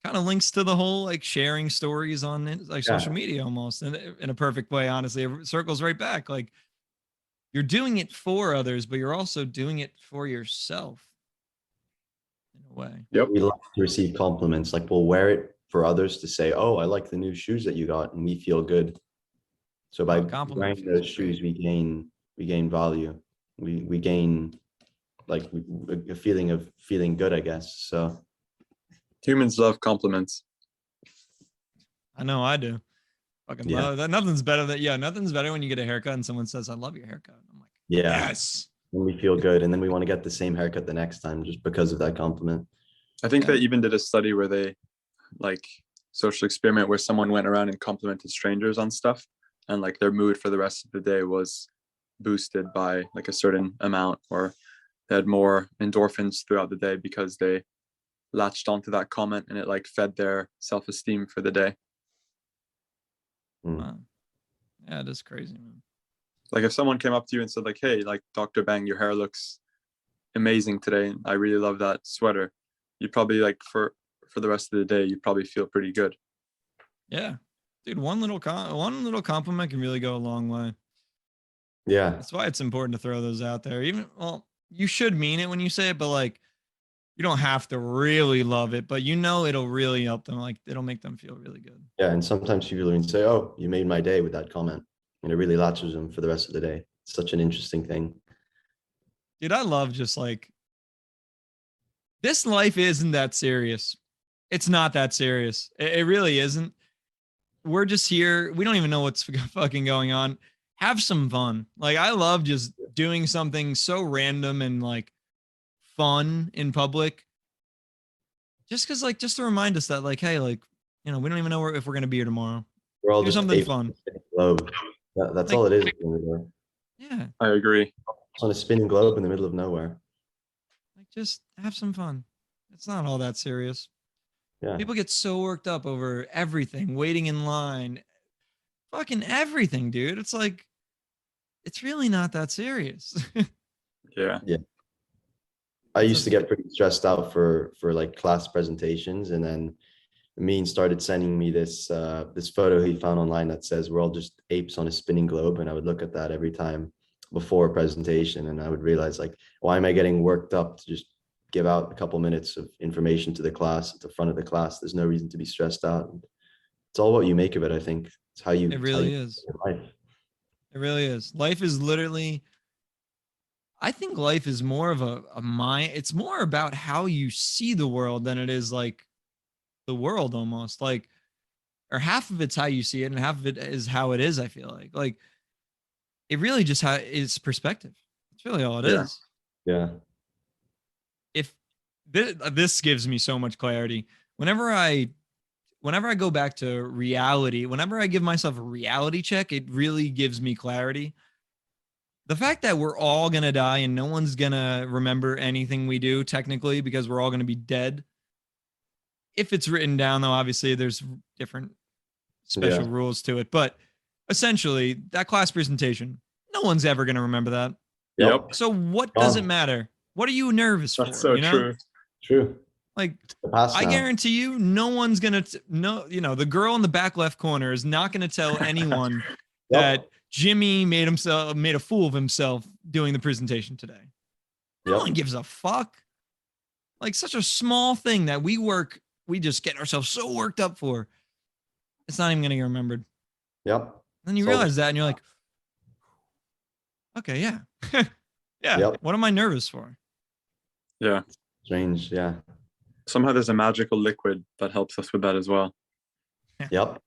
S1: Kind of links to the whole like sharing stories on like social
S2: Yeah.
S1: media almost in a perfect way. Honestly, it circles right back. Like, you're doing it for others, but you're also doing it for yourself in a way.
S3: Yep.
S2: We like to receive compliments. Like we'll wear it for others to say, oh, I like the new shoes that you got, and we feel good. So by
S1: Compliment
S2: wearing
S1: feels
S2: those
S1: great.
S2: shoes, we gain value. We gain like a feeling of feeling good, I guess. So
S3: Humans love compliments.
S1: I know I do. Fucking
S2: yeah.
S1: love that. Nothing's better when you get a haircut and someone says, I love your haircut. I'm like,
S2: Yeah.
S1: yes.
S2: When we feel good, and then we want to get the same haircut the next time just because of that compliment.
S3: I think
S1: Yeah.
S3: they even did a study where they like social experiment where someone went around and complimented strangers on stuff, and like their mood for the rest of the day was boosted by like a certain amount, or they had more endorphins throughout the day because they latched onto that comment and it like fed their self-esteem for the day.
S1: Wow. Yeah, it is crazy, man.
S3: Like if someone came up to you and said like, hey, like Dr. Bang, your hair looks amazing today, I really love that sweater, you'd probably like for the rest of the day you'd probably feel pretty good.
S1: Yeah, dude, one little compliment can really go a long way.
S2: Yeah.
S1: That's why it's important to throw those out there. Even, well, you should mean it when you say it, but like, You don't have to really love it, but you know it'll really help them. Like it'll make them feel really good.
S2: Yeah, and sometimes people even say, "Oh, you made my day" with that comment, and it really latches them for the rest of the day. It's such an interesting thing.
S1: Dude, I love just like this life isn't that serious. It's not that serious. It really isn't. We're just here. We don't even know what's fucking going on. Have some fun. Like I love just doing something so random and like fun in public. Just because, like, just to remind us that, like, hey, like, you know, we don't even know if we're gonna be here tomorrow.
S2: We're all
S1: Do
S2: just
S1: something
S2: apes
S1: fun.
S2: on a spinning globe. That's
S1: Like,
S2: all it is. We're
S1: yeah,
S3: I agree.
S2: on a spinning globe in the middle of nowhere.
S1: like just have some fun. It's not all that serious.
S2: Yeah.
S1: People get so worked up over everything, waiting in line, fucking everything, dude. It's like, it's really not that serious.
S3: Yeah.
S2: I
S1: It's
S2: used to
S1: a-
S2: get pretty stressed out for like class presentations, and then Amin started sending me this photo he found online that says we're all just apes on a spinning globe, and I would look at that every time before a presentation, and I would realize like, why am I getting worked up to just give out a couple minutes of information to the class at the front of the class? There's no reason to be stressed out. It's all what you make of it. I think it's how you
S1: It
S2: it's how you
S1: really is.
S2: live your life.
S1: It really is. Life is literally, I think life is more of a mind. It's more about how you see the world than it is like the world almost. Like, or half of it's how you see it and half of it is how it is. I feel like it really just how it's perspective. That's really all it
S3: Yeah.
S1: is.
S2: Yeah.
S1: If this gives me so much clarity whenever I go back to reality, whenever I give myself a reality check, it really gives me clarity. The fact that we're all going to die and no one's going to remember anything we do technically because we're all going to be dead. If it's written down though, obviously there's different special
S2: Yeah.
S1: rules to it, but essentially that class presentation, no one's ever going to remember that.
S3: Yep.
S1: So what does it matter? What are you nervous
S3: That's
S1: for?
S3: so
S1: You know,
S3: true.
S2: True.
S1: like
S2: The past
S1: I
S2: now.
S1: guarantee you, no one's gonna no. You know, the girl in the back left corner is not gonna tell anyone that
S2: Yep.
S1: Jimmy made a fool of himself doing the presentation today. No one
S2: Yep.
S1: gives a fuck. Like such a small thing that we just get ourselves so worked up for. It's not even gonna get remembered.
S2: Yep.
S1: Then you
S2: So
S1: realize that, and you're like, okay, yeah, yeah.
S2: Yep.
S1: What am I nervous for?
S3: Yeah.
S2: strange. Yeah.
S3: Somehow there's a magical liquid that helps us with that as well.
S2: Yep.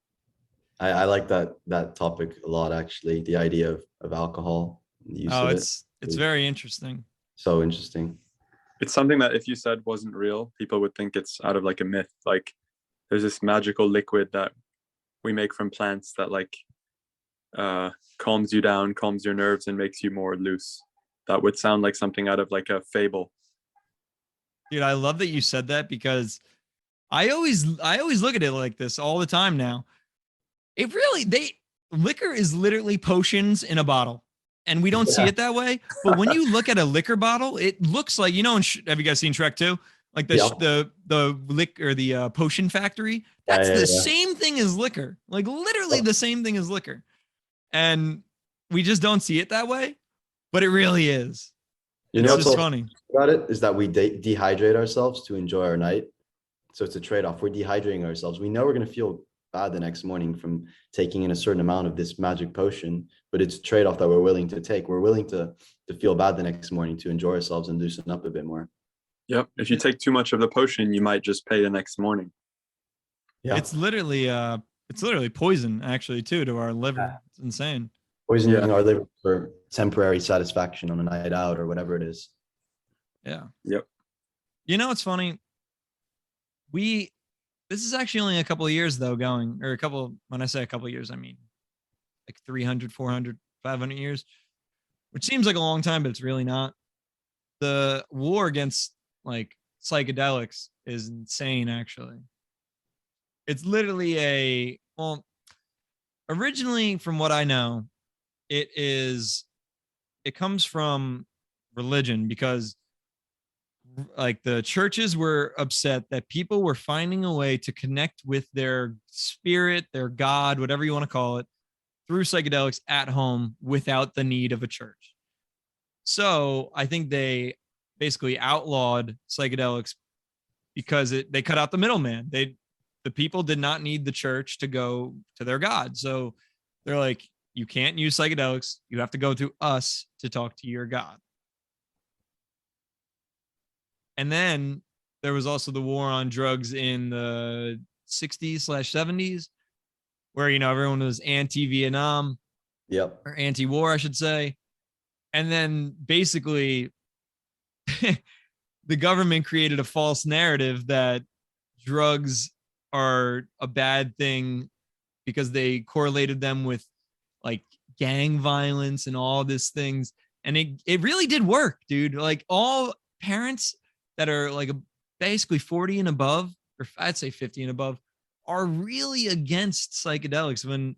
S2: I like that topic a lot, actually. The idea of alcohol, the use
S1: Oh,
S2: of it.
S1: it's very interesting.
S2: So interesting.
S3: It's something that if you said wasn't real, people would think it's out of like a myth. Like there's this magical liquid that we make from plants that like calms you down, calms your nerves, and makes you more loose. That would sound like something out of like a fable.
S1: Dude, I love that you said that because I always look at it like this all the time now. It really liquor is literally potions in a bottle. And we don't see
S2: Yeah.
S1: it that way. But when you look at a liquor bottle, it looks like, you know, have you guys seen Shrek 2? Like
S2: Yep.
S1: the liquor, the potion factory.
S2: Yeah,
S1: That's
S2: yeah,
S1: the
S2: yeah.
S1: same thing as liquor. Like literally
S2: Yep.
S1: the same thing as liquor. And we just don't see it that way, but it really is.
S2: You
S1: It's
S2: know
S1: just
S2: what's also
S1: funny.
S2: about it is that we dehydrate ourselves to enjoy our night. So it's a trade-off. We're dehydrating ourselves. We know we're going to feel bad the next morning from taking in a certain amount of this magic potion, but it's a trade-off that we're willing to take. We're willing to feel bad the next morning to enjoy ourselves and loosen up a bit more.
S3: Yep. If you take too much of the potion, you might just pay the next morning.
S2: Yeah.
S1: It's literally poison actually too to our liver. It's insane.
S2: Poisoning
S3: Yeah.
S2: our liver for temporary satisfaction on a night out or whatever it is.
S1: Yeah.
S3: Yep.
S1: You know, it's funny. This is actually only a couple of years though going, or when I say a couple of years, I mean like 300, 400, 500 years, which seems like a long time, but it's really not. The war against like psychedelics is insane, actually. It's literally originally from what I know, it comes from religion because like the churches were upset that people were finding a way to connect with their spirit, their God, whatever you want to call it, through psychedelics at home without the need of a church. So I think they basically outlawed psychedelics because they cut out the middleman. The people did not need the church to go to their God. So they're like, you can't use psychedelics. You have to go through us to talk to your God. And then there was also the war on drugs in the 60s/70s, where, you know, everyone was anti-Vietnam
S2: Yep.
S1: or anti-war, I should say. And then basically the government created a false narrative that drugs are a bad thing because they correlated them with like gang violence and all these things. And it really did work, dude. Like all parents that are like basically 40 and above, or I'd say 50 and above, are really against psychedelics when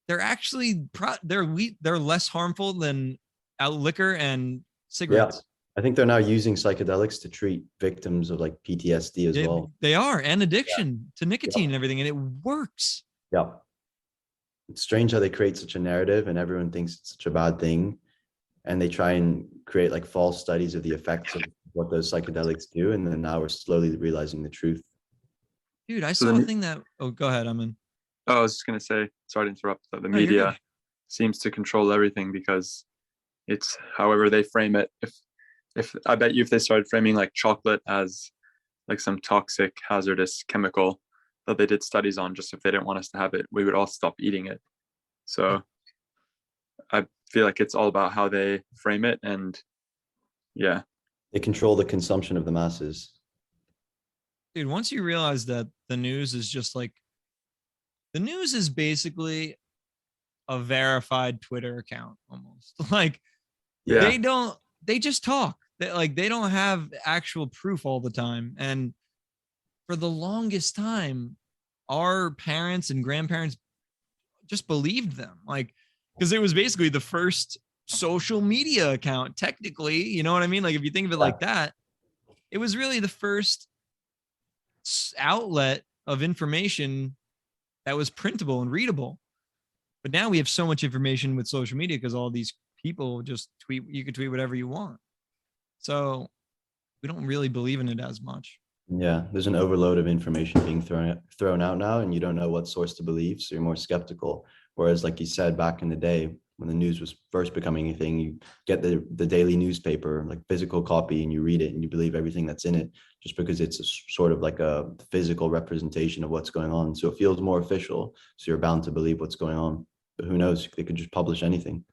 S1: they're actually they're less harmful than liquor and cigarettes.
S2: Yeah. I think they're now using psychedelics to treat victims of like PTSD as well.
S1: They are, and addiction to nicotine and everything, and it works.
S2: Yeah. It's strange how they create such a narrative and everyone thinks it's such a bad thing. And they try and create like false studies of the effects of what those psychedelics do. And then now we're slowly realizing the truth.
S1: Dude, I saw a thing that, oh, go ahead, Amin.
S3: Oh, I was just going to say, sorry to interrupt, but the
S1: No, you're
S3: media
S1: good.
S3: seems to control everything because it's however they frame it. If I bet you if they started framing like chocolate as like some toxic, hazardous chemical that they did studies on, just if they didn't want us to have it, we would all stop eating it. So I feel like it's all about how they frame it. And yeah.
S2: They control the consumption of the masses.
S1: Dude, once you realize that the news is just like, the news is basically a verified Twitter account almost. Like
S3: Yeah.
S1: they just talk. They don't have actual proof all the time. And for the longest time, our parents and grandparents just believed them. Like, because it was basically the first social media account, technically, you know what I mean? Like, if you think of it like that, it was really the first outlet of information that was printable and readable. But now we have so much information with social media because all these people just tweet, you can tweet whatever you want. So we don't really believe in it as much.
S2: Yeah, there's an overload of information being thrown out now, and you don't know what source to believe, so you're more skeptical. Whereas, like you said, back in the day when the news was first becoming a thing, you get the daily newspaper, like physical copy, and you read it and you believe everything that's in it, just because it's a sort of like a physical representation of what's going on. So it feels more official. So you're bound to believe what's going on. But who knows? They could just publish anything.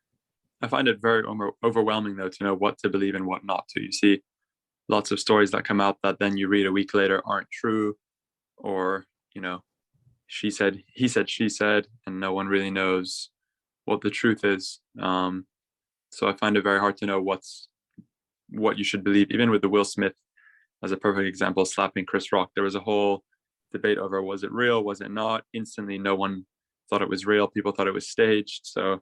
S3: I find it very overwhelming though to know what to believe and what not to. You see lots of stories that come out that then you read a week later aren't true, or, you know, she said, he said, she said, and no one really knows what the truth is. So I find it very hard to know what you should believe. Even with the Will Smith as a perfect example, slapping Chris Rock, there was a whole debate over, was it real, was it not? Instantly, no one thought it was real. People thought it was staged. So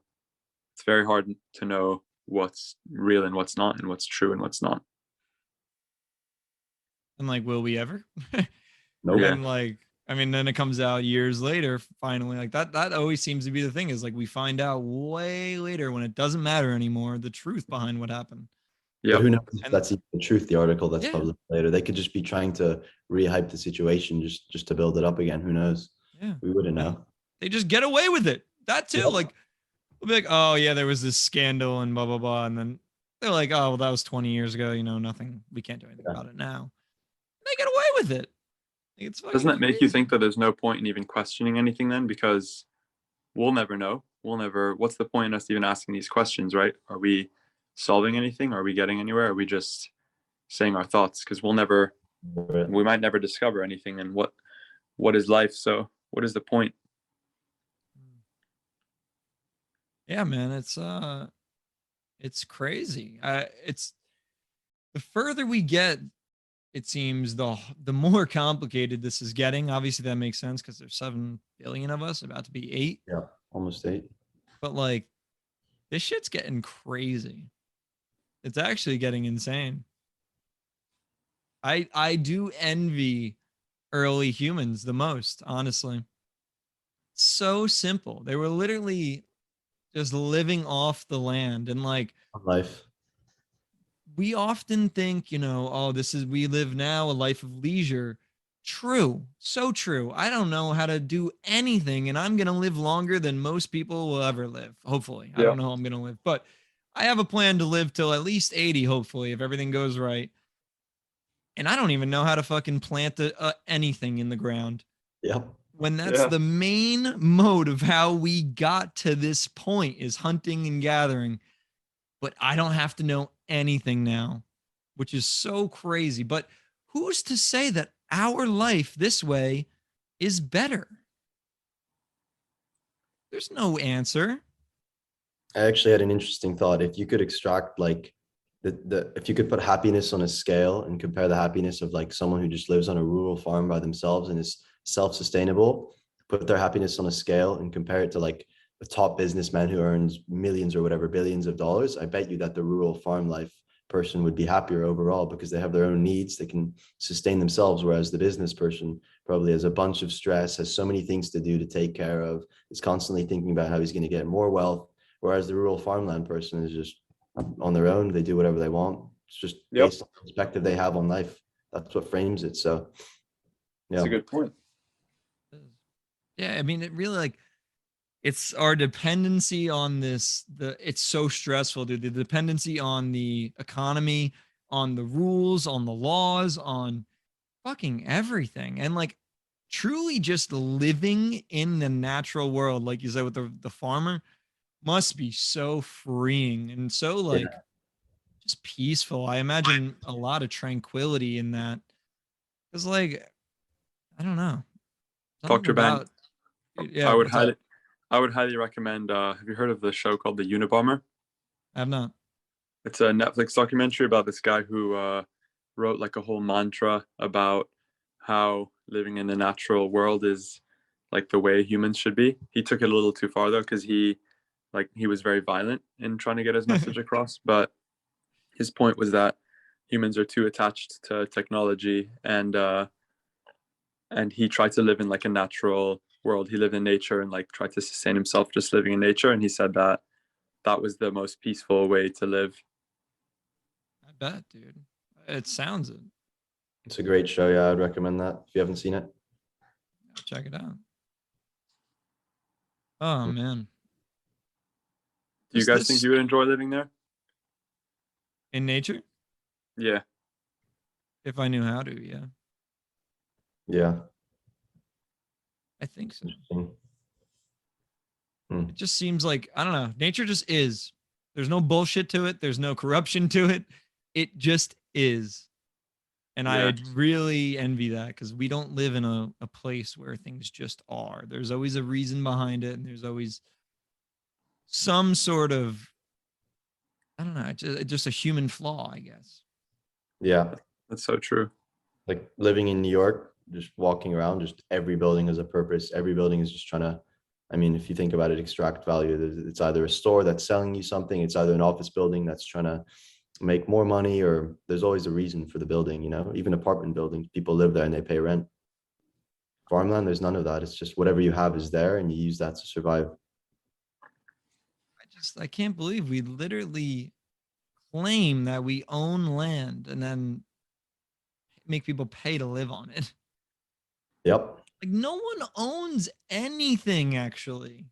S3: it's very hard to know what's real and what's not, and what's true and what's not.
S1: And like, will we ever?
S2: Nope.
S3: Yeah.
S1: And like, I mean, then it comes out years later, finally. Like that always seems to be the thing, is like we find out way later when it doesn't matter anymore, the truth behind what happened.
S3: Yeah.
S2: But who knows if
S1: And-
S2: that's even the truth, the article that's
S1: Yeah.
S2: published later. They could just be trying to rehype the situation just to build it up again. Who knows?
S1: Yeah.
S2: We wouldn't know.
S1: They just get away with it. That too.
S2: Yep.
S1: Like, we'll be like, oh yeah, there was this scandal and blah blah blah, and then they're like, oh well, that was 20 years ago. You know, nothing. We can't do anything
S2: Yeah.
S1: about it now. They get away with it. Like, it's
S3: Doesn't that make you think that there's no point in even questioning anything then? Because we'll never know. What's the point in us even asking these questions, right? Are we solving anything? Are we getting anywhere? Are we just saying our thoughts? Because we might never discover anything. And what is life? So what is the point?
S1: Yeah, man, it's crazy. It's the further we get, it seems the more complicated this is getting. Obviously, that makes sense because there's 7 billion of us, about to be 8.
S2: Yeah, almost 8.
S1: But like, this shit's getting crazy. It's actually getting insane. I do envy early humans the most, honestly. So simple. They were literally just living off the land, and like
S2: Life.
S1: we often think, oh, we live now a life of leisure. True. So true. I don't know how to do anything, and I'm going to live longer than most people will ever live. Hopefully. I
S3: Yeah.
S1: don't know how I'm going to live, but I have a plan to live till at least 80, hopefully, if everything goes right. And I don't even know how to fucking plant anything in the ground.
S2: Yep.
S1: When that's
S3: Yeah.
S1: the main mode of how we got to this point is hunting and gathering. But I don't have to know anything now, which is so crazy. But who's to say that our life this way is better? There's no answer.
S2: I actually had an interesting thought. If you could extract like if you could put happiness on a scale and compare the happiness of like someone who just lives on a rural farm by themselves and is self-sustainable, put their happiness on a scale and compare it to like a top businessman who earns millions or whatever, billions of dollars, I bet you that the rural farm life person would be happier overall because they have their own needs, they can sustain themselves, whereas the business person probably has a bunch of stress, has so many things to do to take care of, is constantly thinking about how he's going to get more wealth, whereas the rural farmland person is just on their own, they do whatever they want. It's just
S3: Yep.
S2: based on the perspective they have on life. That's what frames it. So yeah,
S3: That's a good point.
S1: Yeah, I mean, it really like it's our dependency on it's so stressful, dude. The dependency on the economy, on the rules, on the laws, on fucking everything. And like truly just living in the natural world, like you said with the farmer, must be so freeing and so like just peaceful. I imagine a lot of tranquility in that. Cause like, I don't know. Something
S3: Dr. Ben,
S1: about yeah,
S3: I would
S1: what's up?
S3: highly recommend. Have you heard of the show called The Unibomber?
S1: I have not.
S3: It's a Netflix documentary about this guy who wrote like a whole mantra about how living in the natural world is like the way humans should be. He took it a little too far though, because he was very violent in trying to get his message across. But his point was that humans are too attached to technology, and he tried to live in like a natural world. He lived in nature and like tried to sustain himself just living in nature. And he said that that was the most peaceful way to live.
S1: I bet, dude. It sounds it.
S2: it's a great show. Yeah, I'd recommend that if you haven't seen it.
S1: Check it out. Oh man.
S3: Do you
S1: Just
S3: guys think you would enjoy living there?
S1: in nature?
S3: Yeah.
S1: If I knew how to, yeah.
S2: Yeah.
S1: I think so.
S2: Interesting.
S1: It just seems like, I don't know, nature just is. There's no bullshit to it. There's no corruption to it. It just is. And
S3: Yeah.
S1: I really envy that because we don't live in a place where things just are. There's always a reason behind it. And there's always some sort of, I don't know, just a human flaw, I guess.
S2: Yeah.
S3: That's so true.
S2: Like living in New York, just walking around, just every building has a purpose. Every building is just trying to, I mean, if you think about it, extract value. It's either a store that's selling you something, it's either an office building that's trying to make more money, or there's always a reason for the building, even apartment buildings, people live there and they pay rent. Farmland, there's none of that. It's just whatever you have is there and you use that to survive.
S1: I can't believe we literally claim that we own land and then make people pay to live on it.
S2: Yep,
S1: Like no one owns anything actually.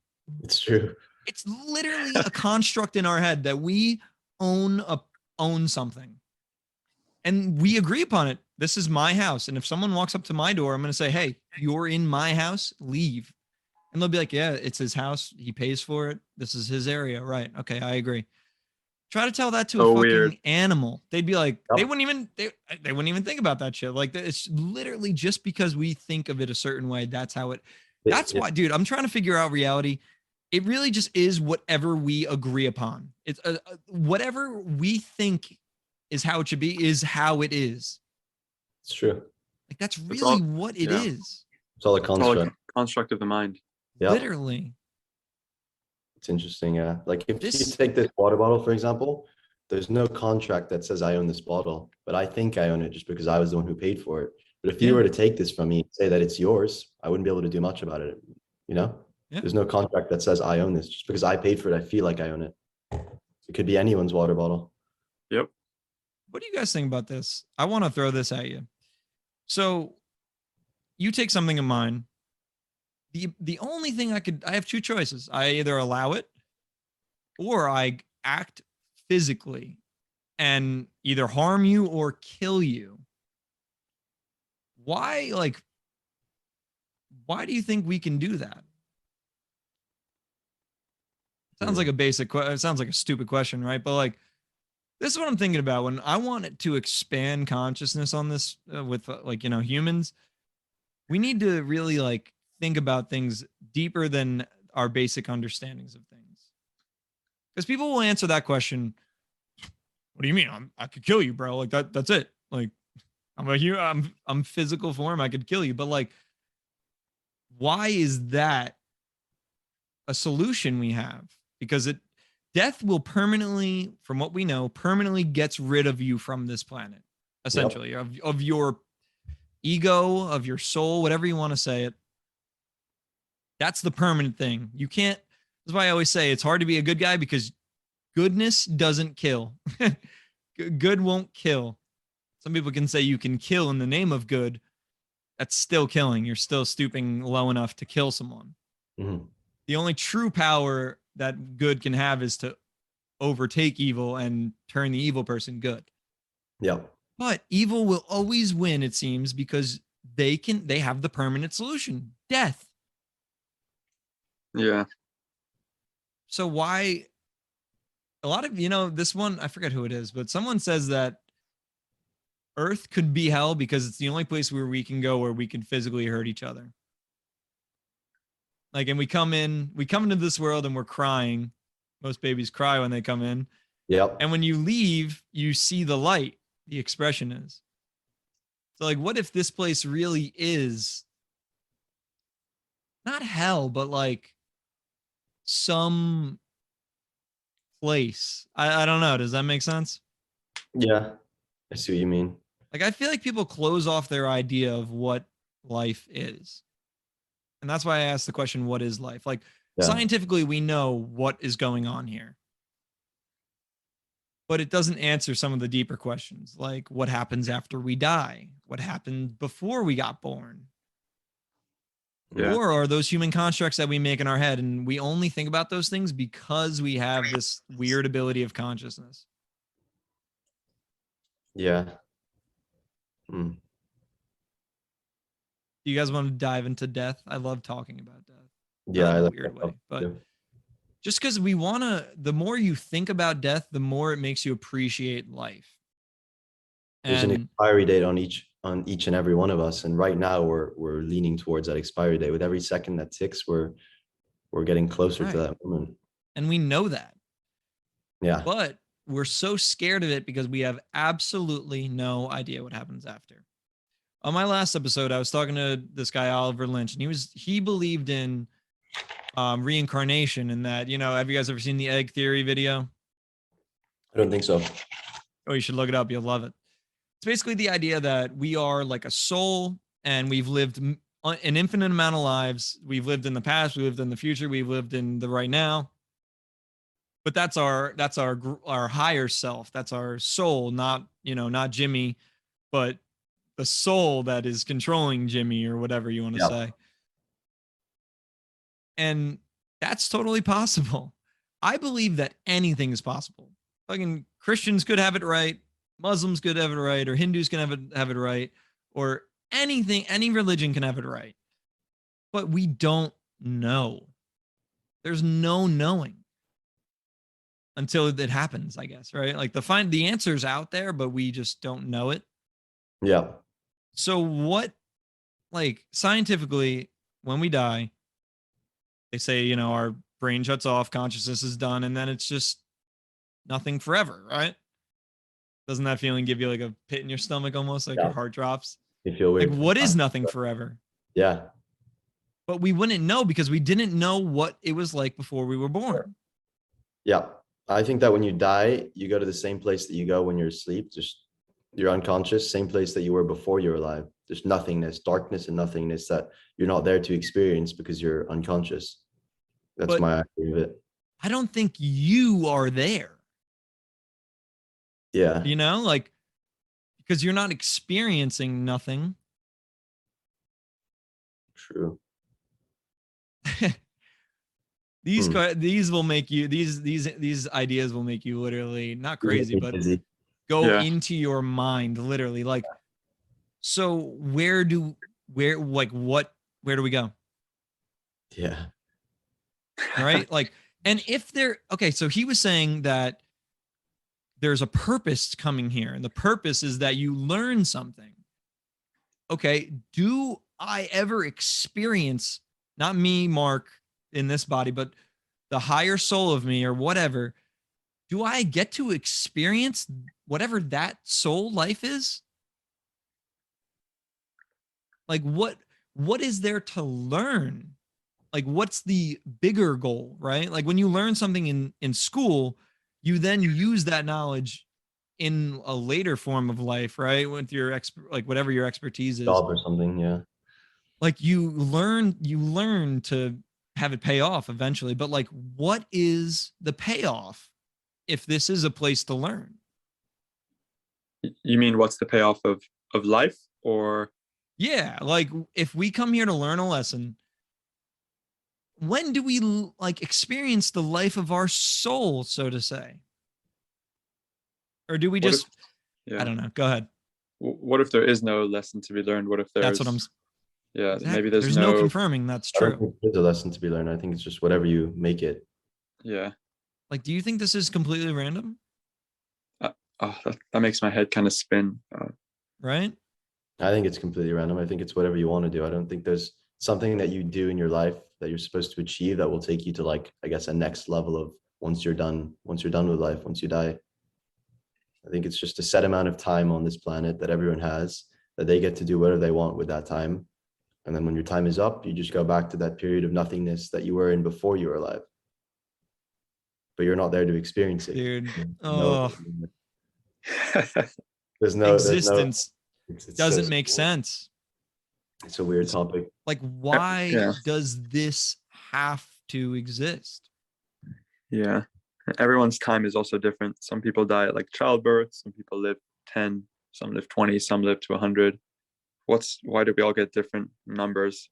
S2: it's true.
S1: It's literally a construct in our head that we own something. And we agree upon it. This is my house. And if someone walks up to my door, I'm going to say, "Hey, you're in my house, leave." And they'll be like, "Yeah, it's his house. He pays for it. This is his area." Right. Okay, I agree. Try to tell that to a
S3: So
S1: fucking
S3: weird.
S1: animal. They'd be like,
S2: Yep.
S1: they wouldn't even think about that shit. Like it's literally just because we think of it a certain way. That's why, dude, I'm trying to figure out reality. It really just is whatever we agree upon. It's whatever we think is how it should be is how it is.
S2: It's true.
S1: Like that's
S3: It's
S1: really
S3: all-
S1: what it
S3: yeah.
S1: is.
S2: It's all a
S3: It's all
S2: construct.
S3: a construct of the mind.
S2: Yep.
S1: Literally.
S2: It's interesting. Yeah. Like if you
S1: This-
S2: take this water bottle, for example, there's no contract that says I own this bottle, but I think I own it just because I was the one who paid for it. But if you
S1: Yeah.
S2: were to take this from me and say that it's yours, I wouldn't be able to do much about it.
S1: Yeah.
S2: There's no contract that says I own this. Just because I paid for it, I feel like I own it. It could be anyone's water bottle.
S3: Yep.
S1: what do you guys think about this? I want to throw this at you. So you take something of mine. The only thing I have two choices. I either allow it or I act physically and either harm you or kill you. Why, like, why do you think we can do that? Sounds like a basic it sounds like a stupid question, right? But like, this is what I'm thinking about when I want it to expand consciousness on this with like, you know, humans. We need to really like think about things deeper than our basic understandings of things. Because people will answer that question. What do you mean? I could kill you, bro. Like that's it. Like I'm physical form. I could kill you. But like, why is that a solution we have? Because death will permanently, from what we know, permanently gets rid of you from this planet, essentially, of your ego, of your soul, whatever you want to say it. That's the permanent thing. You can't, that's why I always say it's hard to be a good guy, because goodness doesn't kill. Good won't kill. Some people can say you can kill in the name of good. That's still killing. You're still stooping low enough to kill someone.
S2: Mm-hmm.
S1: The only true power that good can have is to overtake evil and turn the evil person good.
S2: Yeah.
S1: But evil will always win, it seems, because they have the permanent solution, death.
S3: Yeah.
S1: So why, a lot of, you know, this one, I forget who it is, but someone says that Earth could be hell because it's the only place where we can go where we can physically hurt each other. Like, and we come into this world and we're crying. Most babies cry when they come in.
S2: Yep.
S1: And when you leave, you see the light, the expression is. So like, what if this place really is not hell, but like some place? I don't know. Does that make sense?
S2: Yeah. I see what you mean.
S1: Like, I feel like people close off their idea of what life is. And that's why I asked the question, what is life? Like, scientifically, we know what is going on here. But it doesn't answer some of the deeper questions, like what happens after we die? What happened before we got born?
S3: Yeah.
S1: Or are those human constructs that we make in our head, and we only think about those things because we have this weird ability of consciousness?
S2: Yeah. Mm.
S1: Do you guys want to dive into death? I love talking about death.
S2: Yeah.
S1: Not in
S2: I
S1: a
S2: like
S1: weird
S2: that.
S1: way, but
S2: Yeah.
S1: just because we want to, the more you think about death, the more it makes you appreciate life.
S2: There's an
S1: And
S2: expiry date on each and every one of us, and right now we're leaning towards that expiry date. With every second that ticks, we're getting closer to that moment.
S1: And we know that.
S2: Yeah.
S1: But we're so scared of it because we have absolutely no idea what happens after. On my last episode, I was talking to this guy, Oliver Lynch, and he believed in reincarnation, and that, you know, have you guys ever seen the egg theory video?
S2: I don't think so.
S1: Oh, you should look it up. You'll love it. It's basically the idea that we are like a soul, and we've lived an infinite amount of lives. We've lived in the past, we lived in the future, we've lived in the right now. But that's our higher self. That's our soul, not, you know, not Jimmy, but the soul that is controlling Jimmy, or whatever you want to say. And that's totally possible. I believe that anything is possible. Fucking Christians could have it right, Muslims could have it right, or Hindus can have it right, or anything, any religion can have it right. But we don't know. There's no knowing until it happens, I guess, right? Like the answer's out there, but we just don't know it.
S2: Yeah.
S1: So what, like, scientifically, when we die, they say, you know, our brain shuts off, consciousness is done, and then it's just nothing forever, right? Doesn't that feeling give you like a pit in your stomach, almost like your heart drops?
S2: You feel weird.
S1: Like, what is nothing forever?
S2: Yeah.
S1: But we wouldn't know because we didn't know what it was like before we were born.
S2: Yeah. I think that when you die, you go to the same place that you go when you're asleep. Just you're unconscious, same place that you were before you were alive. There's nothingness, darkness and nothingness that you're not there to experience because you're unconscious. That's my idea of it.
S1: I don't think you are there.
S2: Yeah.
S1: You know, like because you're not experiencing nothing.
S2: True.
S1: These will make you, these ideas will make you literally not crazy, but
S2: Busy.
S1: go
S3: Yeah.
S1: into your mind literally. Like, so where do we go?
S2: Yeah.
S1: Right? Like, and if there, okay, so he was saying that there's a purpose coming here, and the purpose is that you learn something. Okay, do I ever experience, not me, Mark, in this body, but the higher soul of me or whatever, do I get to experience whatever that soul life is? Like what is there to learn? Like what's the bigger goal, right? Like when you learn something in school, you then use that knowledge in a later form of life, right? With your like whatever your expertise is.
S2: Job or something. Yeah.
S1: Like you learn to have it pay off eventually, but like what is the payoff if this is a place to learn?
S3: You mean what's the payoff of life, or?
S1: Yeah, like if we come here to learn a lesson, when do we like experience the life of our soul, so to say? Or do we
S3: What
S1: just,
S3: if,
S1: I
S3: yeah.
S1: don't know, go ahead.
S3: What if there is no lesson to be learned? What if
S1: That's what I'm,
S3: there's, yeah, maybe
S1: exactly. There's no
S3: no,
S1: confirming that's
S2: I don't
S1: true.
S2: think there's a lesson to be learned. I think it's just whatever you make it.
S3: yeah.
S1: Like, do you think this is completely random?
S3: Oh, that makes my head kind of spin.
S1: Right?
S2: I think it's completely random. I think it's whatever you want to do. I don't think there's something that you do in your life that you're supposed to achieve that will take you to, like, I guess, a next level of once you're done with life, once you die. I think it's just a set amount of time on this planet that everyone has, that they get to do whatever they want with that time. And then when your time is up, you just go back to that period of nothingness that you were in before you were alive. But you're not there to experience it.
S1: Dude.
S2: No,
S1: Oh,
S2: there's no,
S1: existence
S2: it's so
S1: doesn't make
S2: simple.
S1: sense.
S2: It's a weird topic.
S1: Like, why
S3: Yeah.
S1: does this have to exist?
S3: Yeah. Everyone's time is also different. Some people die at like childbirth, some people live 10, some live 20, some live to 100. Why do we all get different numbers?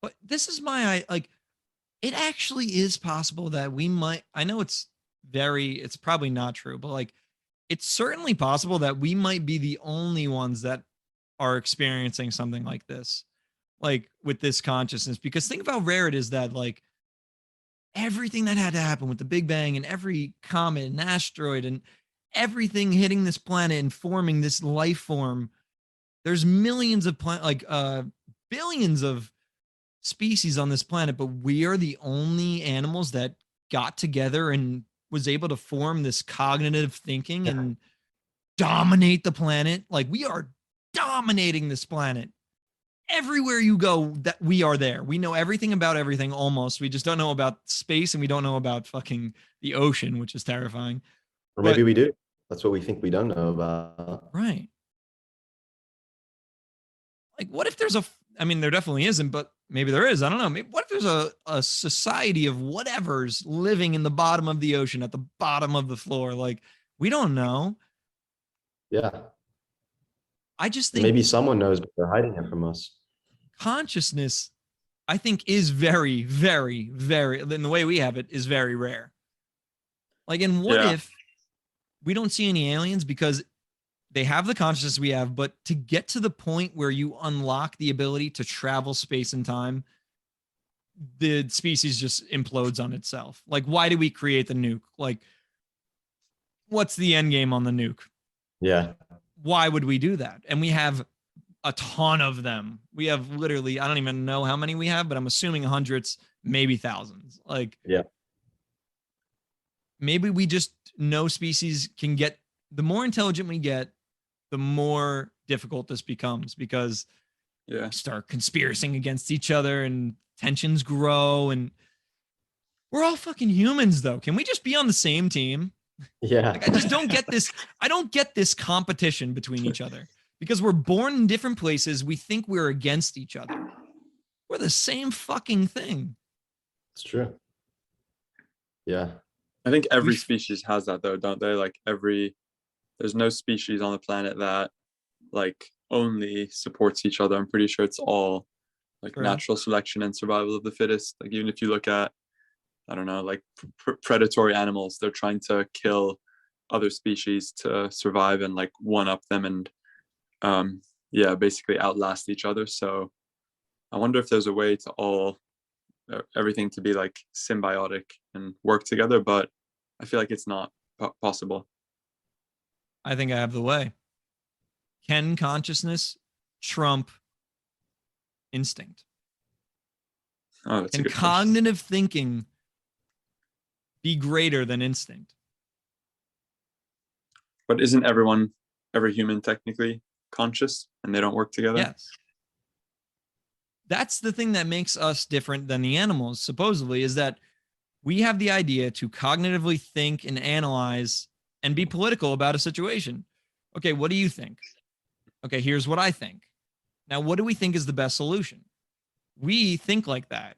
S1: But this is my, like, it actually is possible that we might, I know it's probably not true, but like, it's certainly possible that we might be the only ones that are experiencing something like this, like with this consciousness, because think of how rare it is that like everything that had to happen with the Big Bang and every comet and asteroid and everything hitting this planet and forming this life form. There's millions of billions of species on this planet, but we are the only animals that got together and was able to form this cognitive thinking and dominate the planet. Like we are dominating this planet. Everywhere you go, that we are there. We know everything about everything almost. We just don't know about space and we don't know about fucking the ocean, which is terrifying.
S2: Or maybe we do. That's what we think we don't know about.
S1: Right. Like, what if there's I mean, there definitely isn't, but maybe there is. I don't know. Maybe, what if there's a society of whatever's living in the bottom of the ocean, at the bottom of the floor? Like, we don't know.
S2: Yeah.
S1: I just think
S2: Maybe someone knows, but they're hiding it from us.
S1: consciousness, I think, is very, very, very, in the way we have it, is very rare. Like, and what if we don't see any aliens because they have the consciousness we have, but to get to the point where you unlock the ability to travel space and time, the species just implodes on itself. Like, why do we create the nuke? Like, what's the end game on the nuke?
S2: Yeah.
S1: Why would we do that? And we have a ton of them. We have literally, I don't even know how many we have, but I'm assuming hundreds, maybe thousands. Like,
S2: yeah.
S1: Maybe we just know species can get, the more intelligent we get, the more difficult this becomes because we start conspiring against each other and tensions grow. And we're all fucking humans, though. Can we just be on the same team?
S2: Yeah.
S1: Like, I just don't get this. I don't get this competition between each other because we're born in different places. We think we're against each other. We're the same fucking thing.
S2: It's true. Yeah.
S3: I think every species has that, though, don't they? Like every there's no species on the planet that like only supports each other. I'm pretty sure it's all like
S1: True.
S3: natural selection and survival of the fittest. Like even if you look at, I don't know, like predatory animals, they're trying to kill other species to survive and like one up them and yeah, basically outlast each other. So I wonder if there's a way to all everything to be like symbiotic and work together, but I feel like it's not possible.
S1: I think I have the way. Can consciousness trump instinct?
S3: Oh, that's a
S1: Can
S3: good question.
S1: cognitive thinking be greater than instinct?
S3: But isn't every human technically conscious and they don't work together?
S1: Yes. That's the thing that makes us different than the animals, supposedly, is that we have the idea to cognitively think and analyze and be political about a situation. Okay, what do you think? Okay, here's what I think. Now, what do we think is the best solution? We think like that.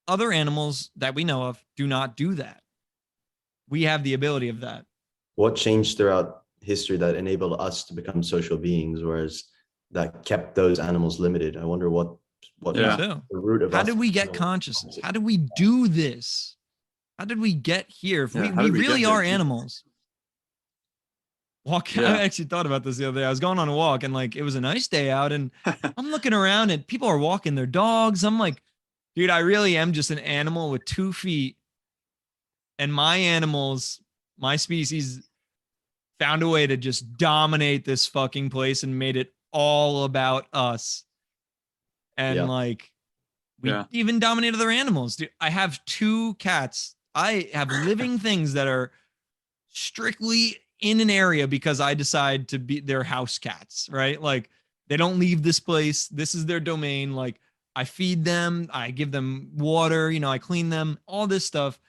S1: Other animals that we know of do not do that. We have the ability of that.
S2: What changed throughout history that enabled us to become social beings, whereas that kept those animals limited? I wonder what
S3: Yeah.
S2: the root of
S1: How
S2: us
S1: did we get
S2: becoming
S1: consciousness? How did we do this? How did we get here? If
S3: Yeah, how
S1: we
S3: did we get
S1: really
S3: here?
S1: are
S3: Jesus.
S1: animals. Walk.
S3: Yeah.
S1: I actually thought about this the other day. I was going on a walk and like it was a nice day out, and I'm looking around and people are walking their dogs. I'm like, dude, I really am just an animal with 2 feet. And my animals, my species, found a way to just dominate this fucking place and made it all about us. And
S2: Yeah.
S1: like, we
S3: Yeah.
S1: even dominate other animals. Dude, I have 2 cats. I have living things that are strictly in an area because I decide to be their house cats, right? Like they don't leave this place. This is their domain. Like I feed them, I give them water, you know, I clean them, all this stuff.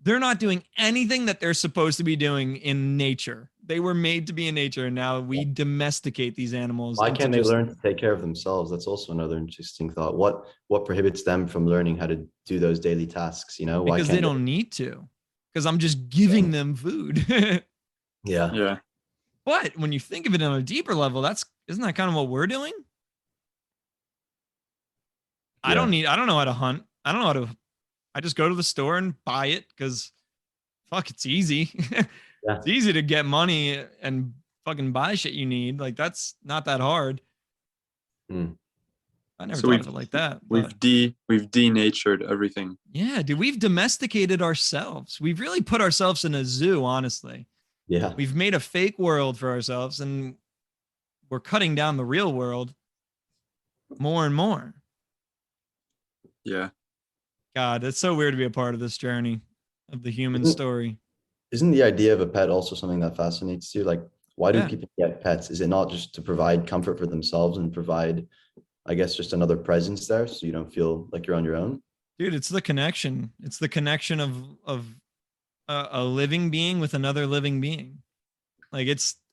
S1: They're not doing anything that they're supposed to be doing in nature. They were made to be in nature, and now we domesticate these animals.
S2: Why
S1: into
S2: can't they
S1: just-
S2: learn to take care of themselves? That's also another interesting thought. What prohibits them from learning how to do those daily tasks? You know, why
S1: Because
S2: can't
S1: they don't need to. Because I'm just giving them food.
S2: Yeah.
S3: Yeah.
S1: But when you think of it on a deeper level, isn't that kind of what we're doing? I don't know how to hunt. I don't know how to, I just go to the store and buy it because fuck, it's easy.
S2: Yeah.
S1: It's easy to get money and fucking buy shit you need. Like that's not that hard.
S2: Hmm.
S1: I never
S3: So
S1: thought of it like that. But
S3: We've denatured everything.
S1: yeah, dude, we've domesticated ourselves. We've really put ourselves in a zoo, honestly.
S2: Yeah.
S1: We've made a fake world for ourselves and we're cutting down the real world more and more.
S3: Yeah.
S1: God, it's so weird to be a part of this journey of the human
S2: Isn't-
S1: story.
S2: Isn't the idea of a pet also something that fascinates you? Like, why do
S1: Yeah.
S2: people get pets? Is it not just to provide comfort for themselves and provide, I guess, just another presence there so you don't feel like you're on your own?
S1: Dude, it's the connection. It's the connection of a living being with another living being. Like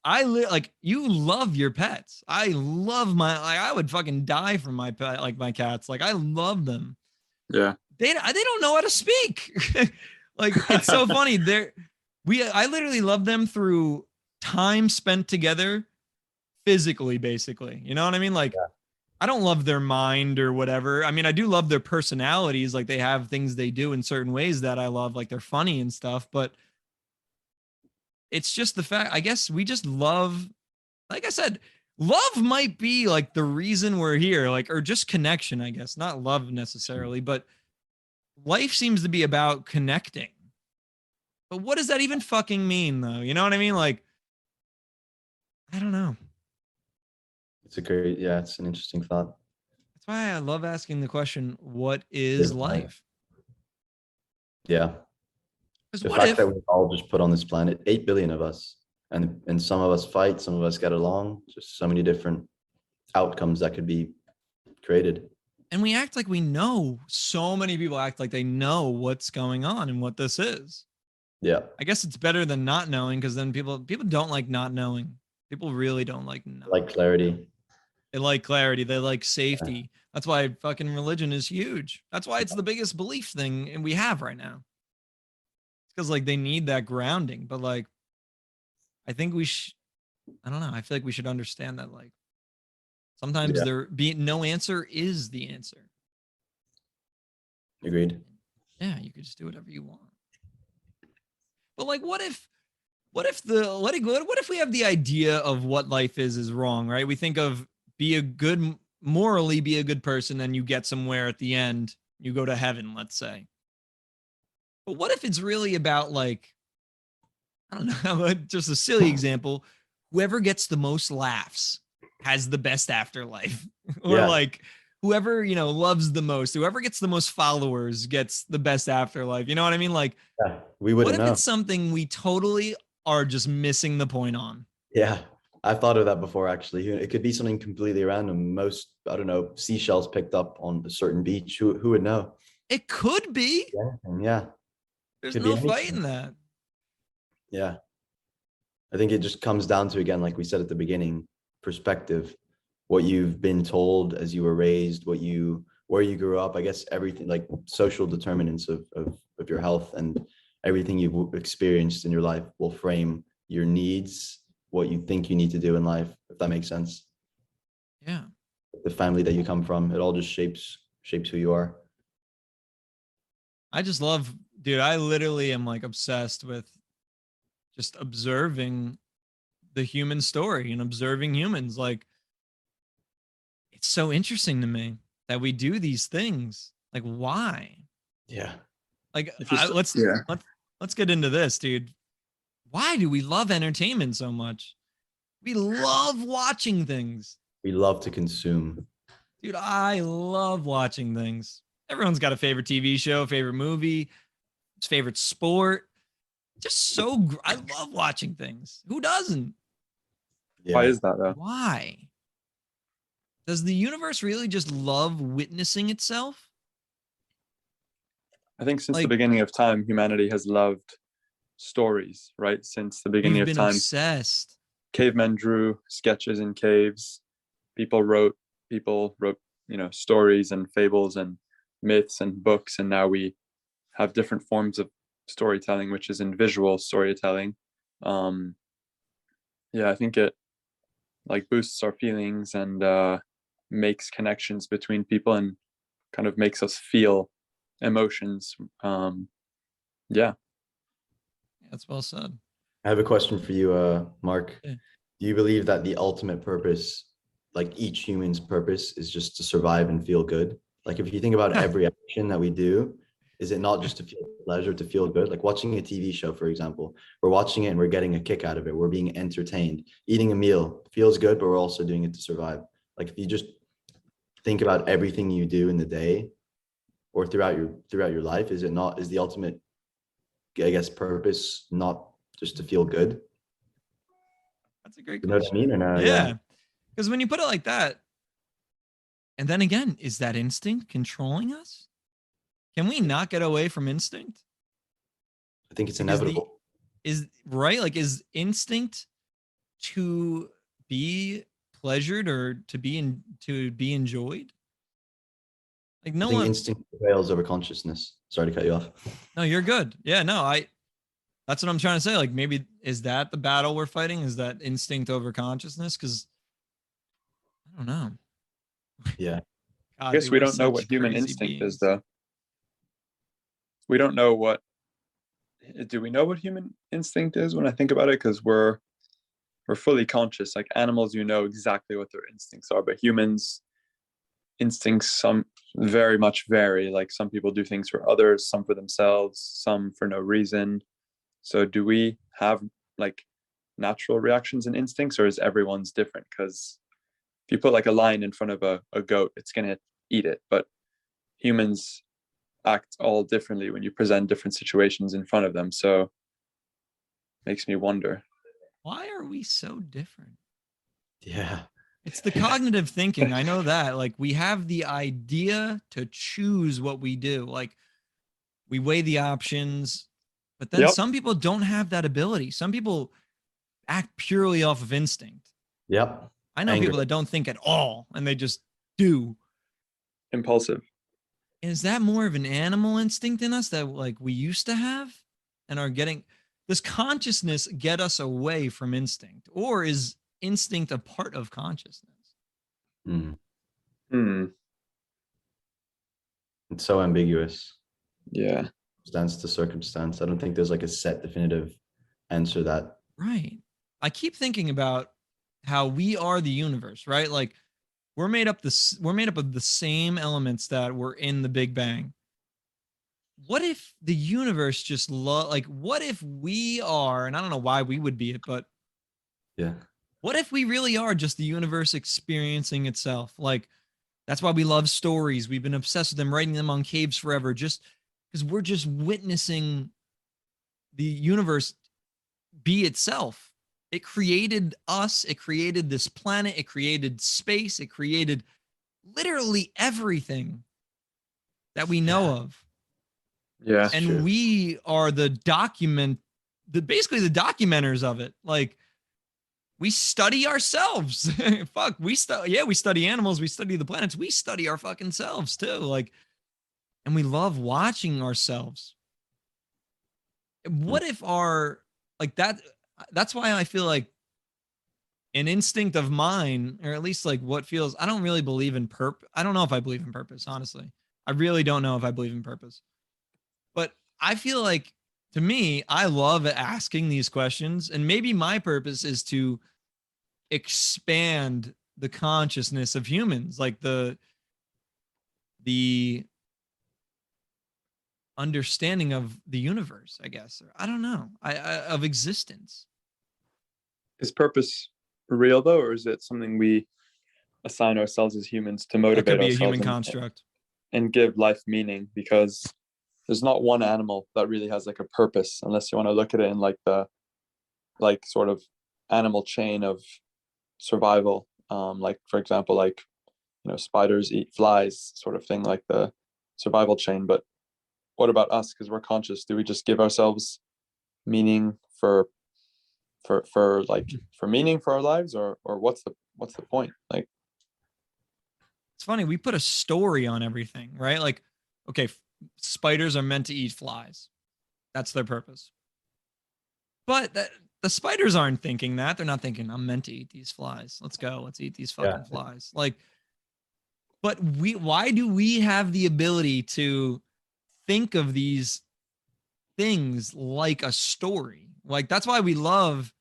S1: like you love your pets. I love I would fucking die for my pet, like my cats. Like I love them.
S3: Yeah.
S1: They don't know how to speak. Like it's so funny. I literally love them through time spent together physically, basically. You know what I mean? Like I don't love their mind or whatever. I mean, I do love their personalities. Like they have things they do in certain ways that I love, like they're funny and stuff, but it's just the fact, I guess we just love, like I said, love might be like the reason we're here, like, or just connection, I guess, not love necessarily, but life seems to be about connecting. But what does that even fucking mean though? You know what I mean? Like, I don't know.
S2: It's an interesting thought.
S1: That's why I love asking the question, what is
S2: Yeah.
S1: life?
S2: Yeah.
S1: Because
S2: The
S1: what
S2: fact
S1: if,
S2: that we're all just put on this planet, 8 billion of us, and some of us fight, some of us get along, just so many different outcomes that could be created.
S1: and we act like we know, so many people act like they know what's going on and what this is.
S2: Yeah.
S1: I guess it's better than not knowing because then people don't like not knowing. People really don't like knowing.
S2: Like clarity.
S1: They like clarity. They like safety. That's why fucking religion is huge. That's why it's the biggest belief thing and we have right now. It's because like they need that grounding. But like, I think I don't know. I feel like we should understand that, like, sometimes
S2: Yeah.
S1: there being no answer is the answer.
S2: Agreed.
S1: Yeah, you could just do whatever you want. But like, what if we have the idea of what life is wrong, right? We think of morally be a good person, and you get somewhere at the end, you go to heaven, let's say. But what if it's really about, like, I don't know, just a silly example, whoever gets the most laughs has the best afterlife, or
S2: Yeah.
S1: like whoever, loves the most, whoever gets the most followers gets the best afterlife. You know what I mean? Like,
S2: Yeah. We
S1: what
S2: wouldn't
S1: if
S2: know.
S1: it's something we totally are just missing the point on?
S2: Yeah. I've thought of that before, actually. It could be something completely random. Most, I don't know, seashells picked up on a certain beach. Who would know?
S1: It could be.
S2: Yeah. And yeah.
S1: There's
S2: Could be
S1: no
S2: anything.
S1: fighting that.
S2: Yeah. I think it just comes down to, again, like we said at the beginning, perspective, what you've been told as you were raised, where you grew up, I guess everything, like social determinants of your health, and everything you've experienced in your life will frame your needs, what you think you need to do in life, if that makes sense.
S1: Yeah.
S2: The family that you come from, it all just shapes who you are.
S1: I just love, dude, I literally am like obsessed with just observing the human story and observing humans. Like, it's so interesting to me that we do these things. Like, why?
S2: Yeah.
S1: Like,
S3: If you st-
S1: let's
S3: yeah.
S1: let's get into this, dude. Why do we love entertainment so much? We love watching things.
S2: We love to consume.
S1: Dude, I love watching things. Everyone's got a favorite TV show, favorite movie, favorite sport. Just I love watching things. Who doesn't?
S2: Yeah.
S3: Why is that though?
S1: Why? Does the universe really just love witnessing itself?
S3: I think since the
S1: Like,
S3: beginning of time, humanity has loved stories, right? Since the beginning
S1: we've
S3: of
S1: been
S3: time,
S1: obsessed.
S3: cavemen drew sketches in caves. People wrote, stories and fables and myths and books. And now we have different forms of storytelling, which is in visual storytelling. Yeah, I think it like boosts our feelings and makes connections between people and kind of makes us feel emotions. Yeah.
S1: That's well said.
S2: I have a question for you, Mark.
S1: Yeah.
S2: Do you believe that the ultimate purpose, like each human's purpose, is just to survive and feel good? Like if you think about every action that we do, is it not just to feel pleasure, to feel good? Like watching a TV show, for example, we're watching it and we're getting a kick out of it. We're being entertained. Eating a meal feels good, but we're also doing it to survive. Like if you just think about everything you do in the day or throughout your life, is the ultimate, I guess, purpose not just to feel good?
S1: That's a great
S2: You know what I
S1: question.
S2: mean? Or no?
S1: Yeah. Because when you put it like that, and then again, is that instinct controlling us? Can we not get away from instinct?
S2: I think it's
S1: Like,
S2: inevitable.
S1: is right? Like, is instinct to be pleasured or to be enjoyed? Like,
S2: I
S1: no
S2: think
S1: one.
S2: instinct prevails over consciousness. Sorry to cut you off.
S1: No, you're good. Yeah, no, that's what I'm trying to say. Like, maybe is that the battle we're fighting? Is that instinct over consciousness? Because I don't know.
S2: Yeah.
S3: I
S1: God,
S3: guess
S1: dude,
S3: we
S1: we're
S3: don't know what
S1: such
S3: human
S1: crazy
S3: instinct is
S1: beings.
S3: though. We don't know what do we know what human instinct is when I think about it? Because we're fully conscious. Like animals, you know exactly what their instincts are, but humans instincts some very much vary. Like some people do things for others, some for themselves, some for no reason. So do we have like natural reactions and instincts, or is everyone's different? Because if you put like a lion in front of a goat, it's gonna eat it. But humans act all differently when you present different situations in front of them. So makes me wonder.
S1: Why are we so different?
S2: Yeah.
S1: It's the cognitive thinking. I know that. Like, we have the idea to choose what we do. Like, we weigh the options, but then
S3: Yep.
S1: some people don't have that ability. Some people act purely off of instinct.
S2: Yep.
S1: I know
S2: Anger.
S1: people that don't think at all and they just do.
S3: Impulsive.
S1: Is that more of an animal instinct in us that like we used to have and are getting? does consciousness get us away from instinct, or is instinct a part of consciousness?
S2: Mm.
S3: Hmm.
S2: It's so ambiguous.
S3: Yeah.
S2: Circumstance to circumstance. I don't think there's like a set definitive answer that.
S1: Right. I keep thinking about how we are the universe, right? Like we're made up of the same elements that were in the Big Bang. What if the universe just like what if we are, and I don't know why we would be it, but
S2: Yeah.
S1: what if we really are just the universe experiencing itself? Like that's why we love stories. We've been obsessed with them, writing them on caves forever, just because we're just witnessing the universe be itself. It created us, it created this planet, it created space, it created literally everything that we know of.
S3: Yeah.
S2: That's
S1: And
S2: true.
S1: we are basically the documenters of it. Like we study ourselves. Fuck, we study animals, we study the planets, we study our fucking selves too. Like, and we love watching ourselves. What if our like that's why I feel like an instinct of mine, or at least like what feels, I don't really believe in I don't know if I believe in purpose, honestly. I really don't know if I believe in purpose. But I feel like to me, I love asking these questions. And maybe my purpose is to expand the consciousness of humans, like the understanding of the universe, I guess. Or I don't know. Of existence.
S3: Is purpose real though, or is it something we assign ourselves as humans to
S1: That
S3: motivate
S1: could be a
S3: ourselves
S1: human construct.
S3: and give life meaning? Because there's not one animal that really has like a purpose, unless you want to look at it in like the sort of animal chain of survival. Like for example, like spiders eat flies, sort of thing, like the survival chain. But what about us? Because we're conscious. Do we just give ourselves meaning for meaning for our lives, or what's the point? Like,
S1: It's funny, we put a story on everything, right? Like, okay, spiders are meant to eat flies. That's their purpose. But the spiders aren't thinking that. They're not thinking, I'm meant to eat these flies. Let's go. Let's eat these fucking flies. Like, but why do we have the ability to think of these things like a story? Like, that's why we love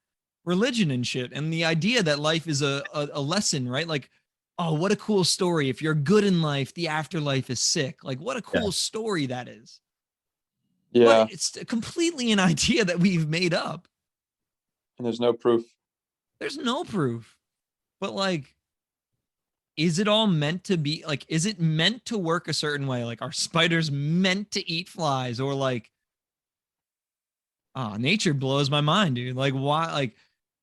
S1: religion and shit. And the idea that life is a lesson, right? Like, oh, what a cool story. If you're good in life, the afterlife is sick. Like, what a cool story that is.
S3: yeah.
S1: But it's completely an idea that we've made up.
S3: And there's no proof.
S1: There's no proof. But like, is it all meant to be like, is it meant to work a certain way? Like, are spiders meant to eat flies? Or like, nature blows my mind, dude. Like, why? Like,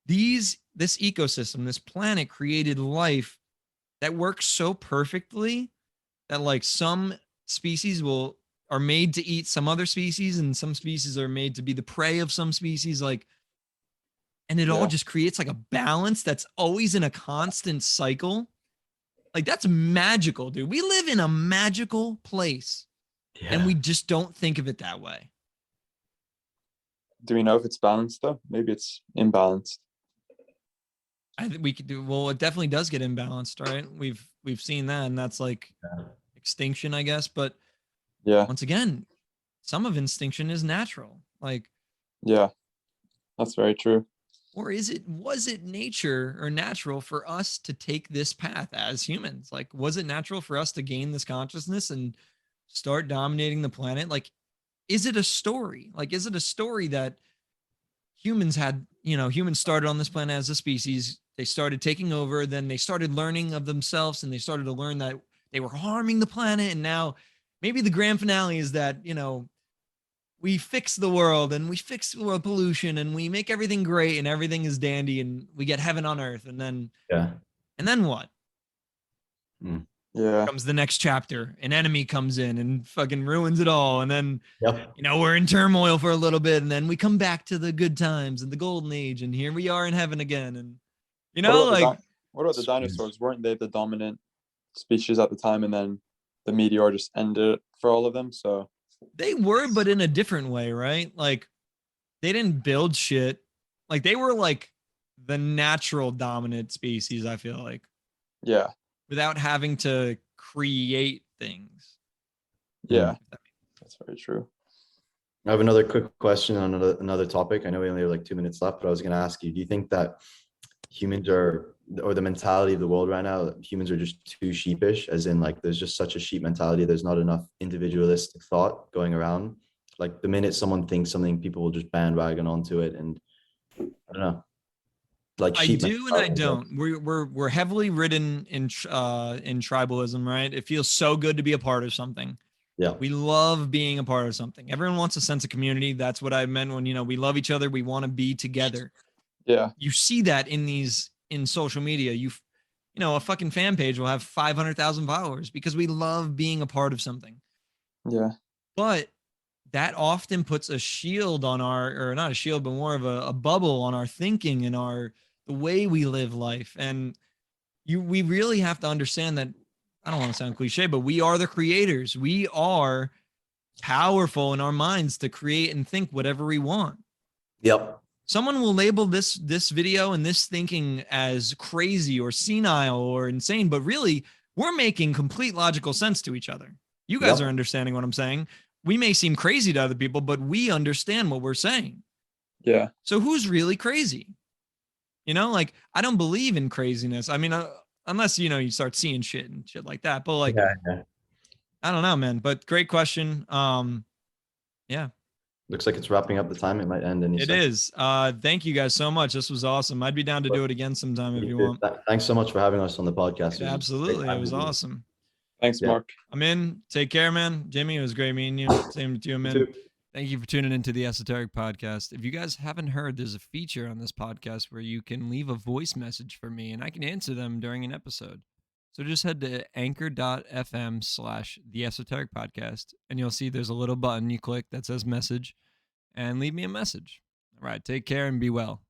S1: this ecosystem, this planet created life that works so perfectly that like some species are made to eat some other species, and some species are made to be the prey of some species. Like, and it all just creates like a balance that's always in a constant cycle. Like, that's magical, dude. We live in a magical place, and we just don't think of it that way.
S3: Do we know if it's balanced though? Maybe it's imbalanced.
S1: I think we could do well. It definitely does get imbalanced, right? We've seen that, and that's like extinction, I guess. But once again, some of extinction is natural. Like,
S3: that's very true.
S1: or was it nature or natural for us to take this path as humans? Like, was it natural for us to gain this consciousness and start dominating the planet? Like, is it a story? Like, is it a story that humans started on this planet as a species? They started taking over, then they started learning of themselves, and they started to learn that they were harming the planet. And now maybe the grand finale is that, we fix the world, and we fix world pollution, and we make everything great, and everything is dandy, and we get heaven on earth. And then what? Comes the next chapter. An enemy comes in and fucking ruins it all. And then, we're in turmoil for a little bit, and then we come back to the good times and the golden age, and here we are in heaven again. And
S3: what about the dinosaurs? Weren't they the dominant species at the time, and then the meteor just ended it for all of them? So
S1: they were, but in a different way, right? Like, they didn't build shit. Like they were like the natural dominant species, I feel like,
S3: Yeah.
S1: without having to create things.
S3: Yeah. That's very true.
S2: I have another quick question on another topic. I know we only have like 2 minutes left, but I was going to ask you, do you think that humans are, or the mentality of the world right now, humans are just too sheepish, as in like there's just such a sheep mentality, there's not enough individualistic thought going around? Like the minute someone thinks something, people will just bandwagon onto it, and I don't know, like
S1: I
S2: sheep
S1: do and I
S2: mentality,
S1: don't. We're heavily ridden in tribalism, right? It feels so good to be a part of something.
S2: yeah,
S1: We love being a part of something. Everyone wants a sense of community. That's what I meant when, we love each other. We want to be together.
S3: Yeah.
S1: You see that in social media. A fucking fan page will have 500,000 followers because we love being a part of something.
S3: Yeah.
S1: But that often puts a shield on or not a shield, but more of a bubble on our thinking and the way we live life. And we really have to understand that, I don't want to sound cliche, but we are the creators. We are powerful in our minds to create and think whatever we want.
S2: yep,
S1: Someone will label this video and this thinking as crazy or senile or insane, but really we're making complete logical sense to each other. You guys
S2: Yep.
S1: are understanding what I'm saying. We may seem crazy to other people, but we understand what we're saying.
S3: Yeah.
S1: So who's really crazy? Like I don't believe in craziness. I mean, unless, you start seeing shit and shit like that. But like,
S2: yeah.
S1: I don't know, man, but great question. Yeah,
S2: Looks like it's wrapping up the time. It might end any
S1: it
S2: second.
S1: is. Thank you guys so much. This was awesome. I'd be down to do it again sometime if you want.
S2: Thanks so much for having us on the podcast. It was a great
S1: Absolutely. It
S2: time
S1: was
S2: to do.
S1: awesome.
S3: Thanks,
S2: Yeah.
S3: Mark.
S1: I'm in. Take care, man. Jimmy, it was great meeting you. Same to you, man.
S2: too.
S1: Thank you for tuning into the Esoteric Podcast. If you guys haven't heard, there's a feature on this podcast where you can leave a voice message for me and I can answer them during an episode. So just head to anchor.fm/the Esoteric Podcast and you'll see there's a little button you click that says message and leave me a message. All right. Take care and be well.